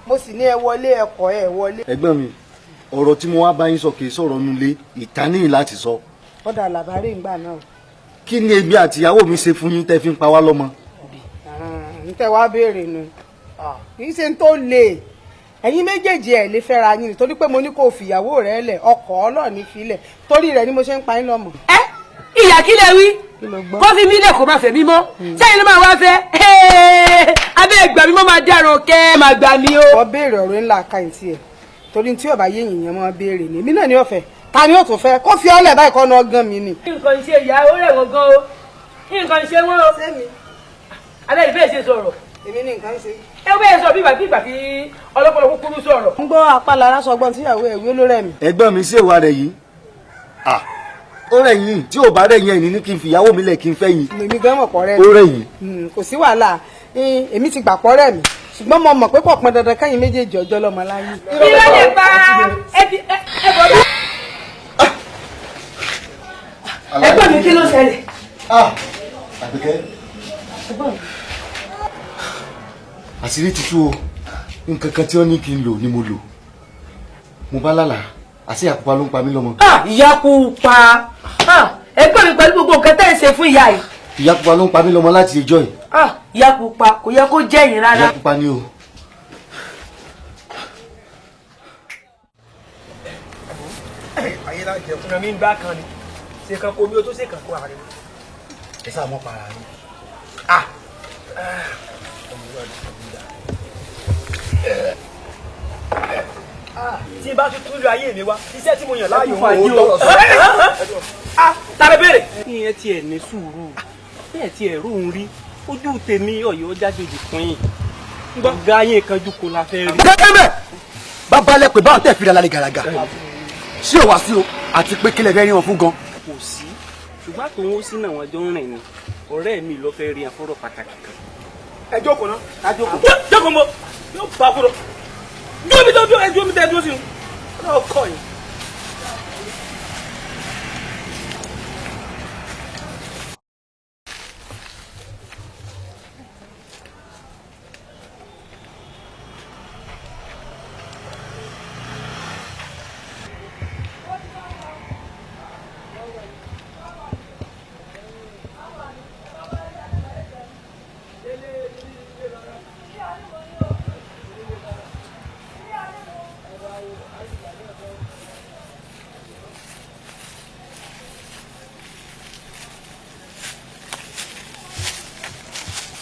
mo sì ní ẹ wọlé ẹkọ ẹ wọlé. ẹ̀gbọ́n mi ọ̀rọ̀ tí mo wá bá yín sọ kì í sọ̀rọ̀ nulẹ̀ ìtaníyìn láti sọ. kódà làbárí ìgbà náà. kí ni èmi àti ìyàwó mi ṣe fún yín tẹ́ fi ń pa wá lọ́mọ. n tẹ wá béèrè nu kì í ṣe n tó le ẹ̀yin méjèèjì ẹ lè fẹ́ra yín nítorí pé mo ní kó fìyàwó rẹ lẹ̀ ọkọ ọlọ́ọ̀ni filẹ̀ torí rẹ ni mo ṣe ń pa yín lọ́mọ. ẹ ìyá kí lẹ wí kó fi mí lẹ̀ kó má fẹ́ mí mọ́ sẹ́yìn ló máa wá fẹ́ abẹ́ ìgbà mi mọ́ máa dáràn kẹ́ máa gbà mí o. wọ́n béèrè ọ̀rọ̀ ńlá ká ẹ̀ tiẹ̀ torí tí ọba yé èèyàn máa béèrè ni èmi náà ni ó fẹ́ ta ni ó tún fẹ́ kó fi ọ́lẹ̀ báyìí kọ́ ọ́nà ọgán mi ni. nǹkan ṣe ìyá ó rẹ̀ wọ́n gan o nǹkan ṣe wọ́n o. alẹ́ ìfẹ́ ṣe sọ̀rọ̀. èmi ní nǹkan ṣe. ẹ bẹ́ẹ̀ sọ bí ìgbà tí ọlọ́pọ̀lọ́ kúkúrú sọ̀rọ̀. ń gbọ́ apálára sọgbọ́n tíyàwó ẹ̀wí olórẹ́ mi. ẹ̀gbọ́n mi ṣe wà rẹ̀ yìí ó rẹ̀ yìí tí ò bá rẹ̀ yìí ẹ̀yìn ní kí n fìyàwó mi lẹ̀ kí n fẹ́ yìí. èmi gan mọ̀ pọ̀ rẹ̀ ó rẹ̀ yìí. kò sí wàhálà èmi ti gbà pọ̀ rẹ̀ mi ṣùgbọ́n mo mọ̀ pé kò pọn dandan kẹ́yìn méjèèjì ọjọ́ lọ́mọ láyé. kí ló lè pa ẹgbẹ́ mi kí ló ṣẹlẹ̀. Àbíkẹ́ àṣírí ti tú o nǹkan kan tí wọ́n ní kí n lò ni mo lò mo bá lálàá àṣé àkópa ló ń pa mí lọ́mọ. ìyá pupa ẹgbẹ́ mi pẹ̀lú gbogbo nǹkan tẹ́ ẹ̀ ṣe fún ìyá yìí. ìyá pupa ló ń pa mí lọ́mọ láti ẹjọ́ yìí. ìyá pupa kò yẹ kó jẹ́ yín rárá. ìyá pupa ni o. ayé láti ẹkùn mi ń bá kan ni ṣe kan kó mi ó tó ṣe kan kó ààrẹ ẹ sáà mọ́ para ni. tí n bá tún túlù ayé mi wá iṣẹ́ tí mo yàn láàyò wọn ò tọrọ sọ. tàbí béèrè. ìyẹn tiẹ̀ ní sùúrù bẹ́ẹ̀ tiẹ̀ rò ń rí ojú tèmi ọ̀yọ́ jájòjì fún yín gbọ́ngá yín kanjú kó la fẹ́ rí. gẹ́gẹ́ bàbá lẹ pé báwọn tẹ̀ fi ra lálẹ́ gàràgà sí ò wá sí o àti pé kílẹ̀ fẹ́ rí wọn fún gan. kò sí ṣùgbọ́n àtòun ó sí náà wọn jọ ń rìn ni ọ̀rẹ́ mi ló fẹ́ rí àfọ́rọ̀ pàtàkì kan. ẹ jókòó ná. jókòó mo yóò bá a fúnra dúró mi tó dúró ẹ dúró mi tẹ dúró sí i ọ̀rọ̀ ọkọ yìí.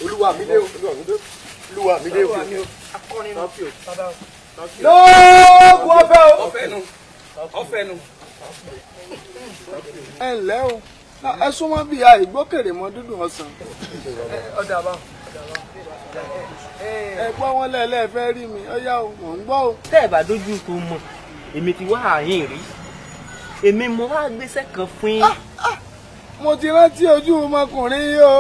olúwa mi dé o olúwa mi dé o. lóògùn ọ̀fẹ́ o. ọ̀fẹ́ nu. ẹ ǹlẹ́ o ẹ súnmọ́ bí i àìgbókèrè mọ́ dúdú ọ̀sán. ọ̀dà bá ẹ gbọ́ wọn lẹ́ẹ̀lẹ́ rí mi ọ̀yá o mò ń gbọ́ o. tẹ́ ẹ bá dójú tó mọ̀ èmi ti wá àyìn rí èmi mo wá gbéṣẹ́ kan fún yín. mo ti rántí ojú ọmọkùnrin yìí o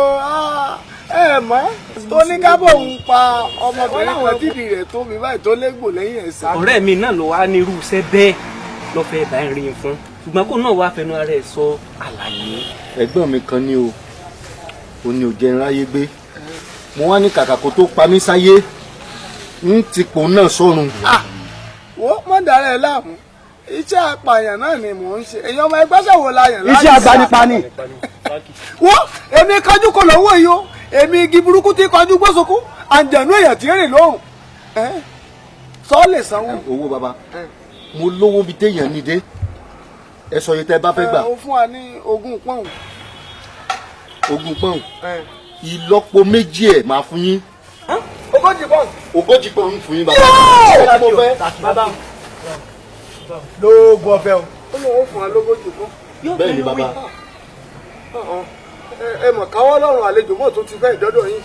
ẹ mọ̀ tó ní kábọ̀ ń pa ọmọbìnrin kan tìdí rẹ̀ tó mi báyìí tó légbò lẹ́yìn ẹ̀sà. ọ̀rẹ́ mi náà ló wá ní irú iṣẹ́ bẹ́ẹ̀ lọ́ fẹ́ bá ń rí i fún ṣùgbọ́n kó náà wá fẹnu ara ẹ̀ sọ àlàyé. ẹ̀gbọ́n mi kan ní o ò ní ò jẹ́ nráyé gbé mo wá ní kàkà kó tó pa mí sáyé ń tipò náà sọ́run. wo mọ̀ dára ẹ láàmú iṣẹ́ apààyàn náà ni mò ń ṣe èèyàn ọmọ ẹgbẹ́ ṣòwò la yàn láti. iṣẹ́ agbanipa ni. wo èmi kájú kò lọ́wọ́ yìí o èmi igi burúkú tí kọjú gbósokú àǹjẹ̀nú èèyàn tí ń rìn lóhùn sọ lè sanwó. owó baba mo lówó bíi téèyàn ní dé ẹ sọ yìí tẹ́ bá fẹ́ gbà. ó fún wa ní 20 pọ́ùn. 20 pọ́ùn ìlọ́po méjì ẹ̀ máa fún yín. 40 pọ́ùn. 40 pọ́ùn fún yín baba. baba lóògùn ọ̀fẹ́ o. ó lóun ó fún wa 40 pọ́ùn. bẹ́ẹ̀ ni baba. ẹ mọ̀ káwọ́ lọ́rùn àlejò mọ́ tó ti fẹ́ ìdọ́dọ̀ yín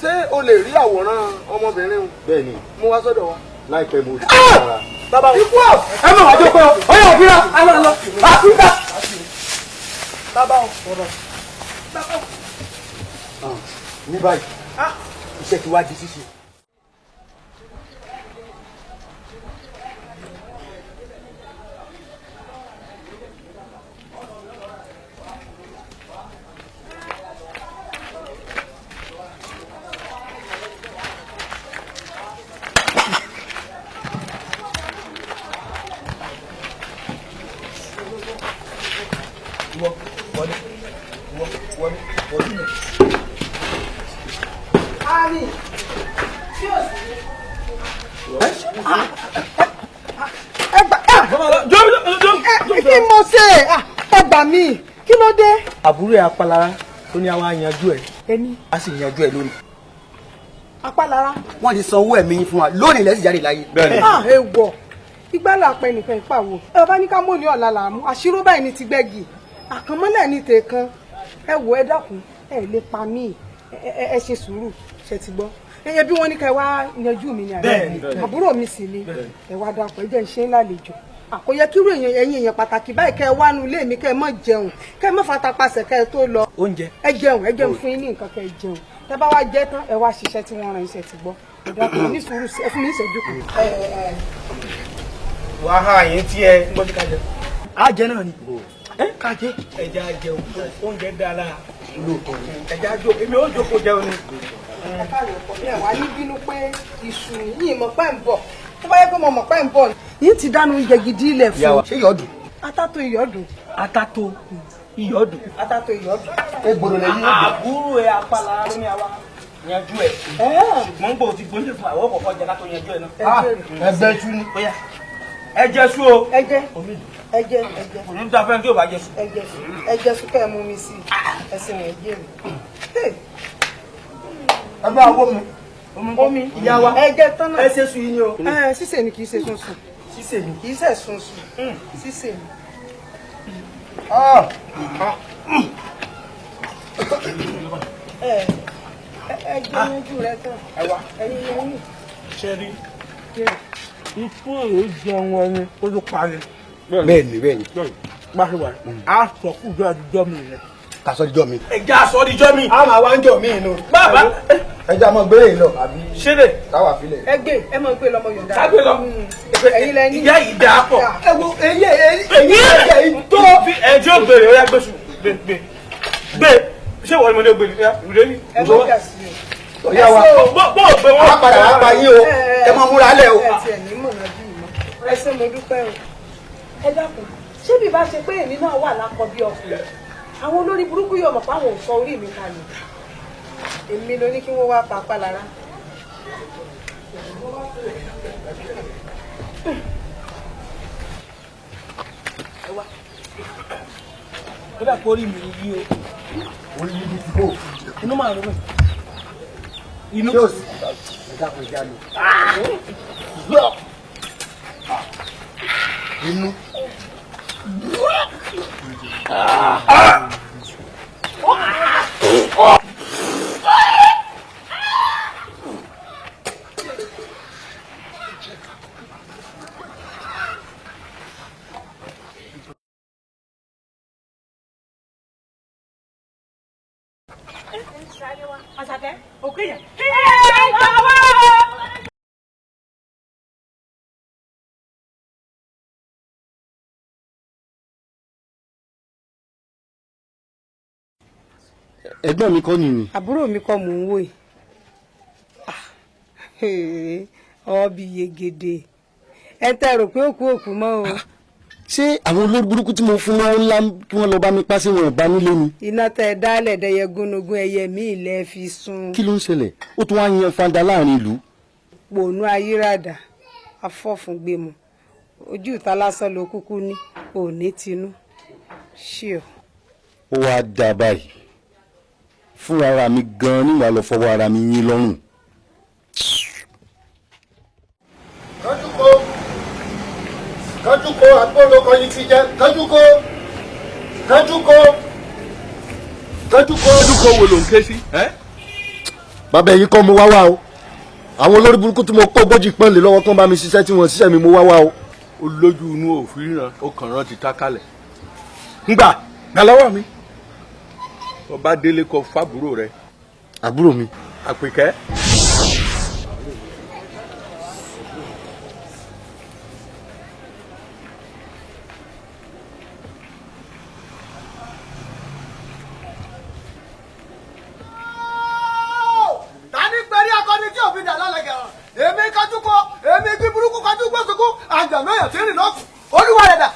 ṣé o lè rí àwòrán ọmọbìnrin o. bẹ́ẹ̀ ni mo wá sọ́dọ̀ wa. láìpẹ́ mo rí ara. bàbá ikú ọ ẹ mọ̀ wájú pé ọ yóò fi ra alọ lọ àfíríkà. bàbá o ọ̀rọ̀ bàbá o. ní báyìí iṣẹ́ ti wá di ṣíṣe. kí mo ṣe ẹ gbà mí kí ló dé. àbúrò ẹ apalára tó ní àwa yanjú ẹ ẹni a sì yanjú ẹ lónìí. apálára. wọ́n ti san owó ẹ̀mí yín fún wa lónìí lẹ́sìn jáde láyé. ẹ wọ igbá là pẹ nìkan ìpàwọ ẹ bá ní ká mọ ní ọ̀la làámú àṣírò báyìí ní ti gbẹ́gi àkànmọ́lẹ̀ ní tèèkan ẹ wò ẹ dákun ẹ lè pa mí ẹ ṣe sùúrù ṣe ti gbọ́ ẹyẹ bí wọ́n ní ká ẹ wá yanjú mi ní àná àbúrò mi sì ni ẹ wá dàpọ̀ ẹ jẹ́ ń ṣe lálejò àkóyẹ kírú ẹ̀yin èèyàn pàtàkì báyìí kẹ́ ẹ wá nu ilé mi kẹ́ ẹ má jẹun kẹ́ ẹ má fatapasẹ̀ kẹ́ ẹ tó lọ oúnjẹ ẹ jẹun fún yín ní nǹkan kẹ́ ẹ jẹun tẹ́ bá wá jẹ tán ẹ wá ṣiṣẹ́ tí wọ́n rán iṣẹ́ ti gbọ́ ẹ dàpọ̀ ní sùúrù ẹ fún mi ní ìṣẹ́jú kan. wàhálà yẹn tí ẹ ń gbọ́ bí ká jẹ. á jẹ náà ni ká jẹ. ẹja jẹun oúnjẹ dára lóòótọ́ ẹja jó èmi ò jókòó jẹun ni. ẹ káàlù ọkọ mi àwa ní bínú pé iṣu yìí mọ̀ pẹ́ ń bọ̀ tó bá yẹ pé mo mọ̀ pẹ́ ń bọ̀ yìí ti dáná oúnjẹ gidi ilẹ̀ fún un. ṣé yọ̀ọ́dún. atátó ìyọ́dún. atátó ìyọ́dún. atátó ìyọ́dún. egbòrò lẹ́yìn odò. àbúrò ẹ apala ló ní àwa yanjú ẹ ṣùgbọ́n gbòò ti gbóúnjẹ fún àwọn kọ̀ọ̀kan jẹ ká tó yanjú ẹ náà. ẹgbẹ́ tú ni. ẹ jẹ sú o. ẹ jẹ kò ní dáa fẹ́ni tí ò bá jẹ sú. ẹ jẹ sú kẹ́ ẹ mú mi sí i ẹsìn rẹ̀ jẹ́ mi. ẹgbẹ́ àwọ̀ mi. omi ìyá wa ẹ jẹ tán náà. ẹ ṣe sùn yìí ni o. sísè ni kì í ṣe sunsun. sísè ni. kì í ṣe sunsun. sísè ni. ẹ jẹ yanjú rẹ tán. ẹyin yanjú. ṣe rí ikú èrò jẹun ẹni ó ló parí. bẹ́ẹ̀ni pàṣẹwà á sọ fún ìjọ àdújọ mi rẹ. kàsọ́díjọ́ mi. ẹja àsọdíjọ́ mi. a máa wá ń jọ mí inú. bàbá ẹja máa gbélé yìí lọ àbí. ṣẹlẹ̀. káwà filẹ̀. ẹ mọ̀ pé lọmọ Yorùbá. kágbé lọ. ẹ̀yin lẹ ní. ìyá yìí dáa pọ̀. ẹ wo èyí tó fi ẹjọ́ gbèrè ó yá gbèsù gbé ṣé wọ́n ni mo ní gbèrè ìrè ní. ẹ mọ̀ kà sí o. ọ̀yá wa bó o gbé wọn. a padà wá pa yín o ẹ máa múra lẹ̀ o. ẹ tiẹ̀ ní mọ̀nà bí ìmọ̀ ẹ ṣé mo dúpẹ́ o. ẹ dákun ṣé bí bá ṣe pé èmi náà wà lákọ bí ọkùnrin àwọn olórí burúkú yóò mọ̀ pé àwọn ò sọ orí mi kalẹ̀ èmi ló ní kí wọ́n wá papá lára. ó dà kó rí mi yí o. orí yìí ti kó. inú máa rún mi. inú. yóò sì ẹ dákun ìjà lò. inú. Àṣàkẹ́, òkè yẹn. ẹ̀gbọ́n mi kọ́ nìyí. àbúrò mi kọ́ mò ń wò yìí ọbì yegede ẹ tẹ́ rò pé òkú mọ́ o. ṣé àwọn olórí burúkú tí mo fún wọn ńlá kí wọ́n lọ bá mi pa sí wọn bá nílé ni. iná tẹ dálẹ̀ dẹyẹ gúnugún ẹyẹ mi ilẹ̀ fi sùn. kí ló ń ṣẹlẹ̀ ó tún wá yan fanda láàrin ìlú. pònú ayírádà afọ́fúngbẹ̀mù ojú ìta lásán ló kúkú ní òní tinú ṣíọ. ó wáá dá báyìí fúnra ara mi gan-an nígbà lọ fọwọ́ ara mi yín lọ́rùn. kájúkó àgbọ̀lọ́kọ yìí ti jẹ́ kájúkó. wo ló ń ké sí. bàbá ẹ̀yin kọ́ mo wá wá o àwọn olórí burúkú tí mo kó gbójì pọ́n lé lọ́wọ́ kán bá mi ṣiṣẹ́ tí wọ́n ṣiṣẹ́ mi mo wá wá o. ó lójú inú òfin ríran ó kàn rán ti tákàlẹ̀. ngbà gbà lọ́wọ́ mi. ọba délé kọ fábúrò rẹ. àbúrò mi. àpèkẹ́. tani pẹ̀lú akọni tí òfin dà lálẹ́ gẹ̀rọ èmi kájúkọ èmi kí burúkú kájú gbọ́sọ̀kú àjànà èèyàn tí ń rìn lọ́kùn olúwa rẹ̀ dà.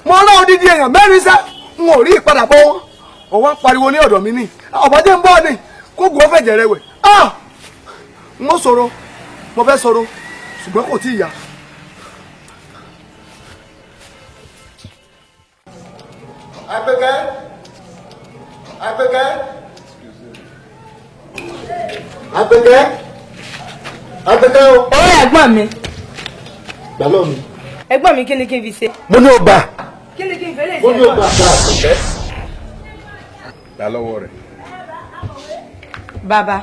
mo rán odidi èèyàn mẹ́rin sẹ́ n ò rí ìpadàbọ̀ wọn ò wá pariwo ní ọ̀dọ̀ mi ní ọ̀bọ̀dé ń bọ̀ ni kó gùn ó fẹ̀jẹ̀ rẹ̀ wẹ̀ mo sọ̀rọ̀ mo fẹ́ sọ̀rọ̀ ṣùgbọ́n kò tí ì yá. Àpèkẹ́ Àpèkẹ́ o. ọ̀rẹ́ ẹ̀gbọ́n mi. gbà lọ́ mi. ẹ̀gbọ́n mi kí ni kí n fi ṣe. mo ní o gbà. kí ni kí n fẹ́ lè ṣe. mo ní o gbà gbà. gbà lọ́wọ́ rẹ̀. Bàbá.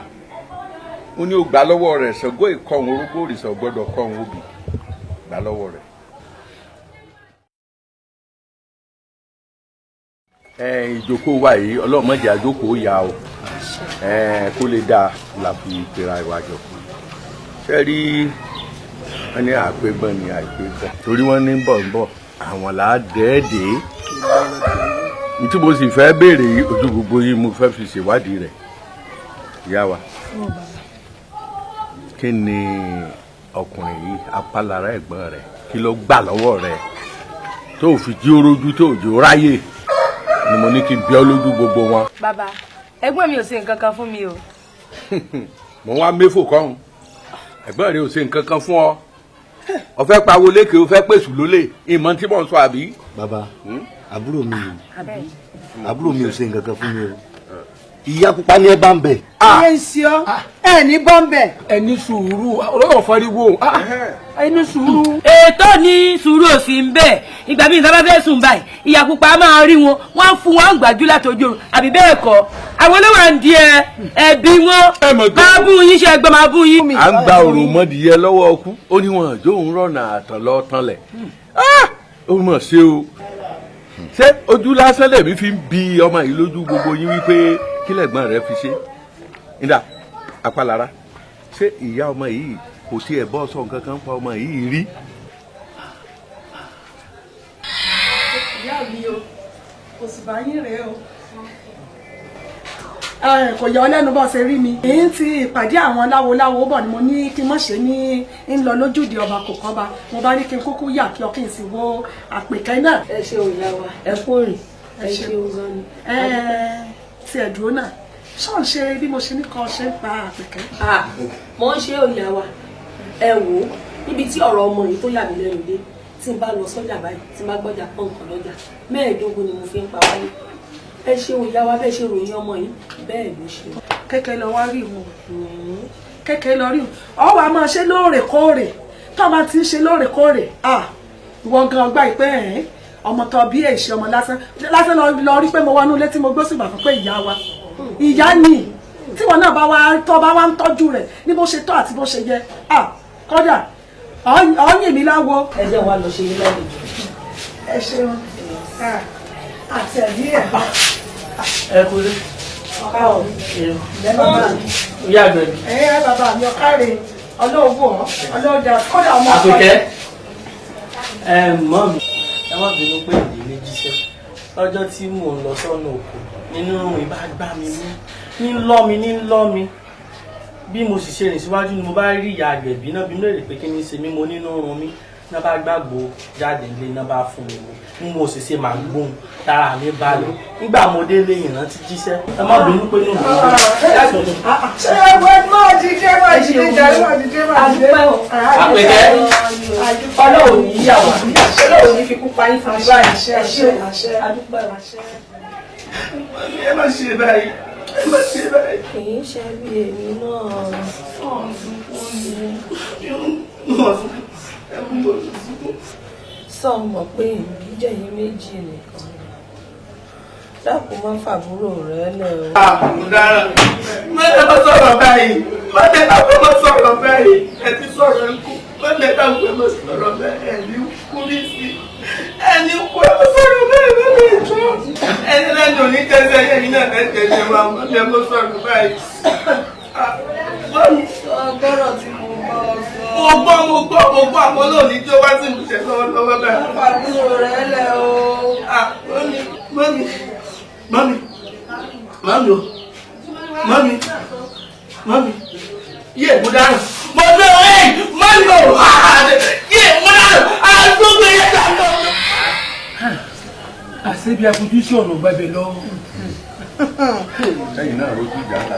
Ó ní ó gbà lọ́wọ́ rẹ̀ Ṣàngó ìkọ̀hún orúkọ òrìṣà gbọ́dọ̀ kọ̀hún òbí gbà lọ́wọ́ rẹ̀. Ìjókòó wa yìí ọlọ́mọdé àjókòó yá o kó lè dáa la fi pera ìwájọ. Ṣé rí wọ́n ní àpégbọ́n ní àìpégbọ́n torí wọ́n ní bọ̀ àwọn là á dẹ́ẹ̀dẹ́ tí mo sì fẹ́ béèrè ojú gbogbo yìí mo fẹ́ fi ṣèwádìí rẹ̀ ìyá wa. Kí ni ọkùnrin yìí apálára ẹ̀gbọ́n rẹ̀ kí ló gbà lọ́wọ́ rẹ̀ tó fi jí orójú tó jò ráyè ni mo ní kí n bí ọ lójú gbogbo wọn. Bàbá ẹ̀gbọ́n mi ò ṣe nǹkan kan fún mi o. Mo wá méfò kọ́hún ẹ̀gbọ́n rẹ̀ ò ṣe nǹkan kan fún ọ ó fẹ́ pawó lékè ó fẹ́ pèsè lólè ìmọ̀ tí mò ń sọ àbí. Bàbá àbúrò mi ò ṣe nǹkan kan fún mi o ìyá pupa ni ẹ bá ń bẹ. ẹ ń ṣe ọ ẹ ní bọ́m̀bẹ̀. ẹ ní sùúrù olóyè fariwo ẹ ní sùúrù. Ètò ní sùúrù òsì ń bẹ ìgbà míì sábà fẹ́ sùn báyìí ìyá pupa máa rí wọn wọ́n fún wọn gbàjú látọjú oorun àbí bẹ́ẹ̀ kọ́ àwọn olówó ń di ẹbí wọn máa bú yín ṣe ẹgbẹ́ máa bú yín. À ń gba òròmọdìyẹ lọ́wọ́ ọkú ó ní wọn àjọ òun rọ̀nà àtàn lọ tanlẹ̀ ó mọ̀ ṣe o ṣé ojú lásán lèmi fi ń bi ọmọ yìí lójú gbogbo yín wípé kí lẹ̀gbọ́n rẹ fi ṣe nígbà apálára ṣé ìyá ọmọ yìí kò tiẹ̀ bọ́ sọ nǹkan kan pa ọmọ yìí rí. ìyá mi o kò sì bá yín rèé o kò yọ lẹ́nu bọ́ ṣe rí mi. èyí ti ìpàdé àwọn láwo bọ̀ ni mo ní kí n mọ̀ ṣe ní ń lọ lójúde ọba kò kọ́ba mo bá ní kí n kúkú yà kí ọkùnrin sì wo àpèkẹ́ náà. ẹ ṣe òyà wa ẹ kú rìn ẹ ṣe òzọ ni. ti ẹ̀dúró náà ṣọ́ọ̀n ṣe bí mo ṣe ní kọ́ ṣe ń pa àpèkẹ́. mo ń ṣe òyà wa ẹ wò ó níbi tí ọ̀rọ̀ ọmọ yìí tó yà mí lẹ́nu dé tí n bá lọ sọ́jà báyìí tí n bá gbọ́jà pọ̀ nǹkan lọ́jà 15 ni mo fi ń pa wálé ẹ ṣe òyà wa bẹ́ẹ̀ ṣe ròyìn ọmọ yìí bẹ́ẹ̀ ló ṣe. kẹ́kẹ́ lọ wá rí wọn kẹ́kẹ́ lọ rí wọn ọ wàá máa ṣe lóòrèkóòrè tó máa ti ń ṣe lóòrèkóòrè ìwọ gan gbà pé ọmọ tó bí èṣì ọmọ lásán lọ rí pé mo wọnú ilé tí mo gbó sígbà fún pé ìyá wa ìyá ni tí wọn náà bá wá ń tọ́jú rẹ̀ ní bó ṣe tọ́ àti bó ṣe yẹ kódà ọ̀yìn mi láwo. ẹ jẹ́ wa lọ ṣe yín lálejò. ẹ ṣeun àti ẹ̀bí ẹ̀. ẹ kú lé. káwọn ẹ bàbá mi. ìyá àgbẹ̀bí. ẹ bàbá mi ọ̀káre ọlọ́ọ̀bù ọlọ́ọ̀dà kódà ọmọ ọkọ àpèkẹ́. Mọ́ mi ẹ má bínú pé ìdílé jíṣẹ́ lọ́jọ́ tí mò ń lọ sọ́nà òkú nínú ìbá gbá mi ní lọ́ mi bí mo sì ṣe rìn síwájú ni mo bá rí ìyá àgbẹ̀bí náà bí mo lè pé kí ni ṣe mí mo nínú run mi náà bá gbàgbó jáde ilé náà bá fún mi ní mo sì ṣe màá gbóhùn tára mi balẹ̀ nígbà mo délé ìrántí jíṣẹ́ ẹ má bínú pé nínú mi. ṣé ẹgbẹ́ máa jíjẹ́ máa jíjẹ́ jáde máa jíjẹ́ máa jíjẹ́. Àpèkẹ́ ọlọ́run ní ìyàwó ọlọ́run ní fi kú parí fún mi báyìí ẹ ṣe àdúpẹ́ ẹ má ṣe báyìí ẹ má ṣe báyìí. kì í ṣe bí èmi náà sọ mọ̀ pé ìbíjẹ́ yìí méjì nìkan dákun má fàbúrò rẹ lẹ̀ o. àmúdára mọ́tẹ́ bá sọ̀rọ̀ báyìí mọ́tẹ́ bá sọ̀rọ̀ báyìí ẹ ti sọ̀rọ̀ ń kú mọ́tẹ́ bá sọ̀rọ̀ báyìí ẹ ní kú ní sí ẹni kú ẹ bá sọ̀rọ̀ báyìí lórí ìjọ ẹni lẹ́nu ní tẹ́sẹ̀ ẹni náà tẹ́sẹ̀ wa mọ́tẹ́ bá sọ̀rọ̀ báyìí. ọgọ́rọ̀ tí mo bọ́ ọ sọ. mo gbọ́ àwọn olóòní tó wá sí ìmúṣẹ lọ́wọ́ báyìí. fàbúrò rẹ lẹ̀ o. Mami, yé mo dáná. Mo dé mami o, yé mo dáná, àdúgbò yẹn dáná. Àṣebí afojú sí ọ̀nà gbẹ̀bẹ̀ lọ. Lẹ́yìn náà rojú ìjà ńlá.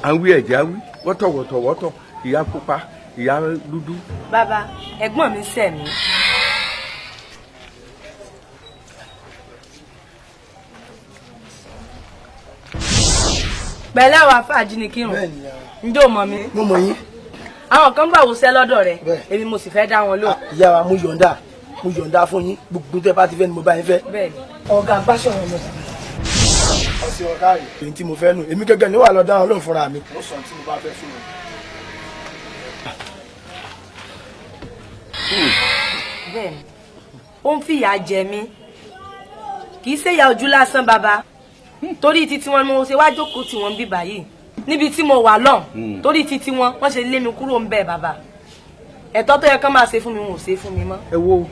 À ń wí ẹ̀jẹ̀ á wí wọ́tọ̀wọ́tọ̀ ìyá pupa ìyá dúdú. Bàbá ẹ̀gbọ́n mi ṣẹ̀ mí. pẹ̀lẹ́ àwọn afáàjì ni kírun ǹjẹ́ o mọ̀ mi. mo mọ̀ yín. àwọn kan bá wòṣẹ́ lọ́dọ̀ rẹ̀ èmi mo sì fẹ́ dá wọn lò. ìyá wa mo yọ̀ǹda fún yín gbogbo tẹ́ bá ti fẹ́ ni mo bá yín fẹ́. bẹ́ẹ̀ni. ọ̀gá gbàṣọ̀rọ̀ mi. ṣe ọ̀ká rẹ̀. èyí tí mo fẹ́ nù èmi gẹ́gẹ́ ni wà lọ dáhùn lóun fúnra mi. ó sọ tí mo bá fẹ́ fún mi. bẹ́ẹ̀ni ó ń fìyà jẹ mí kì í ṣe ìyà ojú lásán bàbá torí títí wọn mo ṣe wá jókòó tí wọn bí báyìí níbi tí mo wà lọ torí títí wọn ṣe lé mi kúrò ń bẹ bàbá ẹ̀tọ́ tó yẹ kán máa ṣe fún mi wọn ò ṣe fún mi mọ́. ẹ wo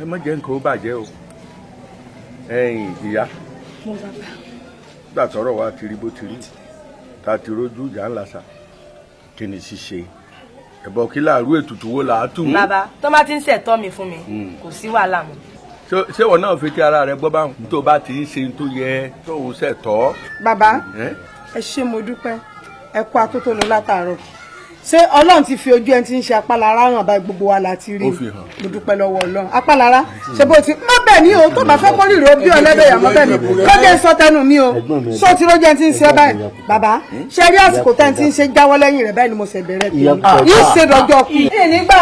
ẹ má jẹ́ nǹkan ó bàjẹ́ o ẹ̀yin ìyá gbà tọ́rọ̀ wa ti rí bó ti rí ta ti rójú ìjà ńlá sa kí ni ṣíṣe ẹ̀bọ̀ kí láàrú ètùtù wo là á tù mú. bàbá tó bá ti ń ṣẹ̀tọ́ mi fún mi kò sí wàhálà mọ́. ṣé wọn náà fi ti ara rẹ gbọ́ báwọn tó bá ti ń ṣe tó yẹ tó ń ṣẹ̀tọ́. bàbá ẹ ṣé mo dúpẹ́ ẹ kú atótónu látàárọ̀ ṣé ọlọ́run ti fi ojú ẹni tí ń ṣe apálára hàn bá gbogbo wa láti rí mo dúpẹ́ lọ́wọ́ ọlọ́run apálára ṣe bó ti má bẹ̀ ní o tó bá fẹ́ kórìíra o bí ọlẹ́dẹ̀ yàmọ́ bẹ́ẹ̀ ni lóde sọ tẹnu mi o sọ ti lójú ẹni tí ń ṣe báyìí bàbá ṣe rí àsìkò tẹ́ni tí ń ṣe jáwọ́ lẹ́yìn rẹ̀ báyìí ni mo ṣe bẹ̀rẹ̀ pé yìí ṣe dọjọ́ kù. nígbà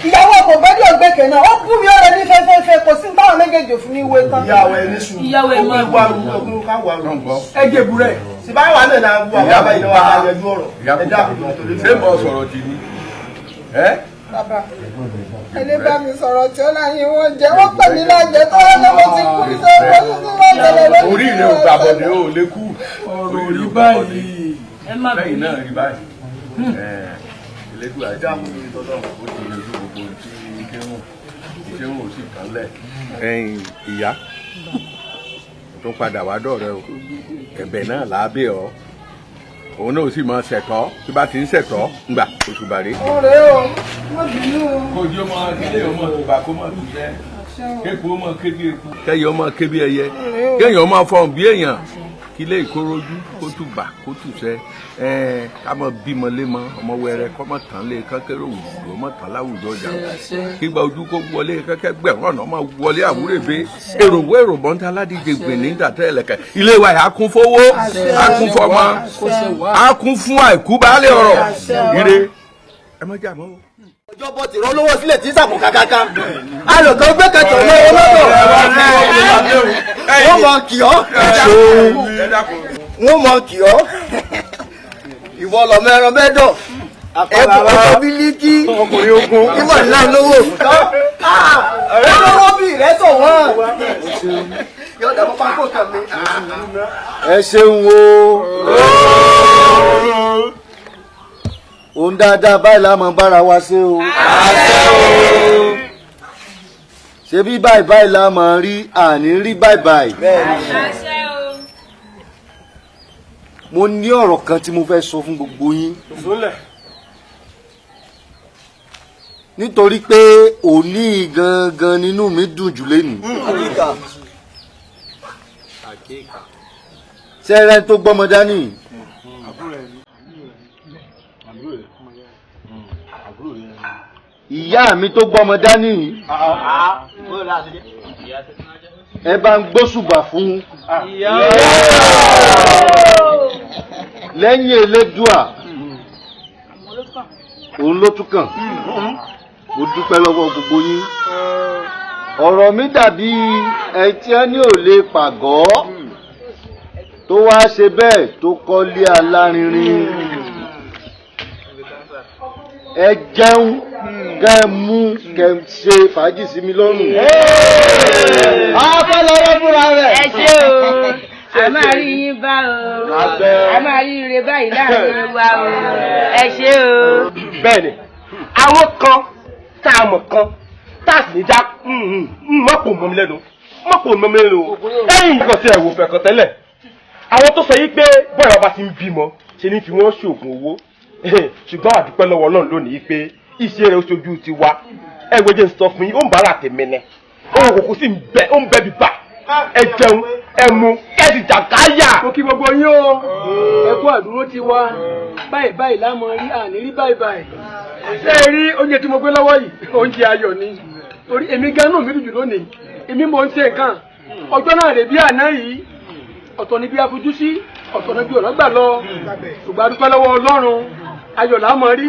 ìyàwó kò gbọ́dọ̀ gbẹ̀kẹ̀ náà ó bú mi ọ̀rẹ́ ní fẹ́fẹ́fẹ́ kò sí táwọn méjèèjì òfin ní ìwé tán. ìyàwó ẹ ní sùn ìyàwó ẹ máa wà lóògùn ká wà lóògùn ẹ gé burẹ síbáyé wà náà náà wà wà báyìí lọ́wọ́ àyẹ̀jú ọ̀rọ̀ ẹ dákun ṣé mo sọ̀rọ̀ ti ní. bàbá ẹni bá mi sọ̀rọ̀ tí ó láyé wọ́n jẹ́ wọ́n pè mí lájẹ́ tó wọ́n lọ́wọ́ ti kú ní sọ́wọ́ tó wọ́n tẹ̀lé lórí. orí rẹ ò gbàbọ̀dé ò lè kú. ọ̀rọ̀ rí báyìí. lẹ́yìn náà rí báyìí. elédùn àti ìtọ́lọ́run ó ti yanjú gbogbo ìṣẹ́wọ̀n ò sì kàn lẹ̀. ẹ̀yin ìyá tó padà wá dọ̀rẹ́ o ẹ̀bẹ̀ náà lábẹ́ ọ òun náà sì máa ṣẹ̀tọ́ tí bá ti ń ṣẹ̀tọ́ ńgbà oṣù bàrẹ́. ọ̀rẹ́ o wọ́n bínú o. kojú ọmọ akílẹ̀ ọmọ ìgbà kó mọ̀ tún jẹ́ kéku ọmọ kébi eku kẹyẹ ọmọ kébi ẹyẹ kéèyàn ọmọ fọhùn bí èèyàn kílé ìkórójú kó tù bà kó tù sẹ ká mọ bímọ lémọ ọmọ wẹrẹ kọ́ mọ̀ tán lé kékeré òwúrò mọ̀ tán láwùjọ ọjà kígba ojú kó wọlé kẹ́kẹ́ gbẹ̀rún ọ̀nà ọmọ wọlé àwúrẹ́bẹ èrò wẹ́rò bọ́ńtà aládìjẹ gbìnní dàtẹ́ ẹlẹ́kẹ́ ilé wa yà á kún fowó á kún fọmọ á kún fún àìkú baálé ọ̀rọ̀ ire ẹ má jà mọ́ o. ọjọ́ bọ́ ti rán lówó sílẹ̀ tí sàmù kàkàkà alòkàn gbé kẹtọ̀ lọ́wọ́ lọ́dọ̀ wọ́n mọ̀ kì ọ́ wọ́n mọ̀ kì ọ́ ìwọ lọ́mọ ẹran mẹ́dọ̀ ẹ̀bùn ọkọ̀ bílíkì ìmọ̀ nílá lówó ọ̀rẹ́ lọ́wọ́ bí ìrẹ́sọ̀ wọ́n yọ̀dà mọ́ pákó kan mi. ẹ ṣeun o òun dáadáa báyìí la máa bára wa ṣe o ṣe bí báyìí la máa rí àní rí báyìí. mo ní ọ̀rọ̀ kan tí mo fẹ́ sọ fún gbogbo yín nítorí pé òní gangan nínú mi dùn jù lénìí ṣẹ́rẹ́ tó gbọ́mọ dání. ìyá mi tó gbọ́mọ dání ẹ bá ń gbóṣùbà fún lẹ́yìn elédùà òun ló tún kàn mo dúpẹ́ lọ́wọ́ gbogbo yín ọ̀rọ̀ mi dàbí ẹtí ẹni ò lè pàgọ́ tó wá ṣe bẹ́ẹ̀ tó kọ́lé alárinrin ẹ jẹun kẹ mú kẹ ṣe fàájì sí mi lọ́rùn. ọ̀pọ̀ lọ́wọ́ fúnra rẹ̀. ẹ ṣé o a máa rí yín bá o a máa rí ire báyìí láàrin wa o ẹ ṣé o. bẹ́ẹ̀ni àwọn kan tá a mọ̀ kan tá a sì lè já mọ́pò mọ́ mi lẹ́nu o ẹ̀yìn kan sí ẹ̀wò fẹ̀kàn tẹ́lẹ̀ àwọn tó sọ yí pé bọ́ọ̀rọ̀ bá ti ń bímọ ṣe ní fi wọ́n ṣoògùn owó ṣùgbọ́n àdúpẹ́ lọ́wọ́ Ọlọ́run lónìí pé iṣẹ́ rẹ̀ oṣooju ti wá ẹgbẹ́ jẹ́ ń sọ fún yín ó ń bára tèmi ni ohun kòkó sì ó ń bẹ bíbà ẹ jẹun ẹ mu kẹ́sì jàkáyà. mo kí gbogbo yín o ẹ kú àdúró ti wá báyìí lámọ rí àní rí báyìí ṣé ẹ rí oúnjẹ tí mo gbé lọ́wọ́ yìí oúnjẹ ayọ̀ ni torí èmi gan-an mi dùn jù lónìí èmi mò ń ṣe nǹkan ọjọ́ náà rè bí àná yìí ọ̀tọ̀ ni bí a fojú sí ọ̀tọ̀ ni bí ọ̀rọ̀ gbà lọ ṣùgbọ́n a dúpẹ́ lọ́wọ́ Ọlọ́run ayọ̀ là á mọ rí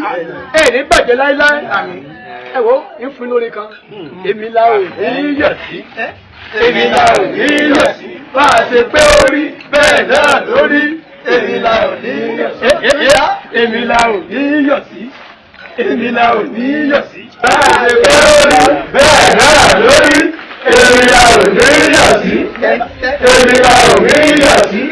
ẹ ní bàjẹ́ láíláí ẹ wo ń fún lórí kan èmi la ò ní yọ̀ sí èmi la ò ní yọ̀ sí bá a ṣe pé ó rí bẹ́ẹ̀ náà lórí èmi la ò ní yọ̀ sí. èmi la ò ní yọ̀ sí. èmi la ò ní yọ̀ sí. bá a ṣe pé ó rí bẹ́ẹ̀ náà lórí èmi la ò ní yọ̀ sí. èmi la ò ní yọ̀ sí.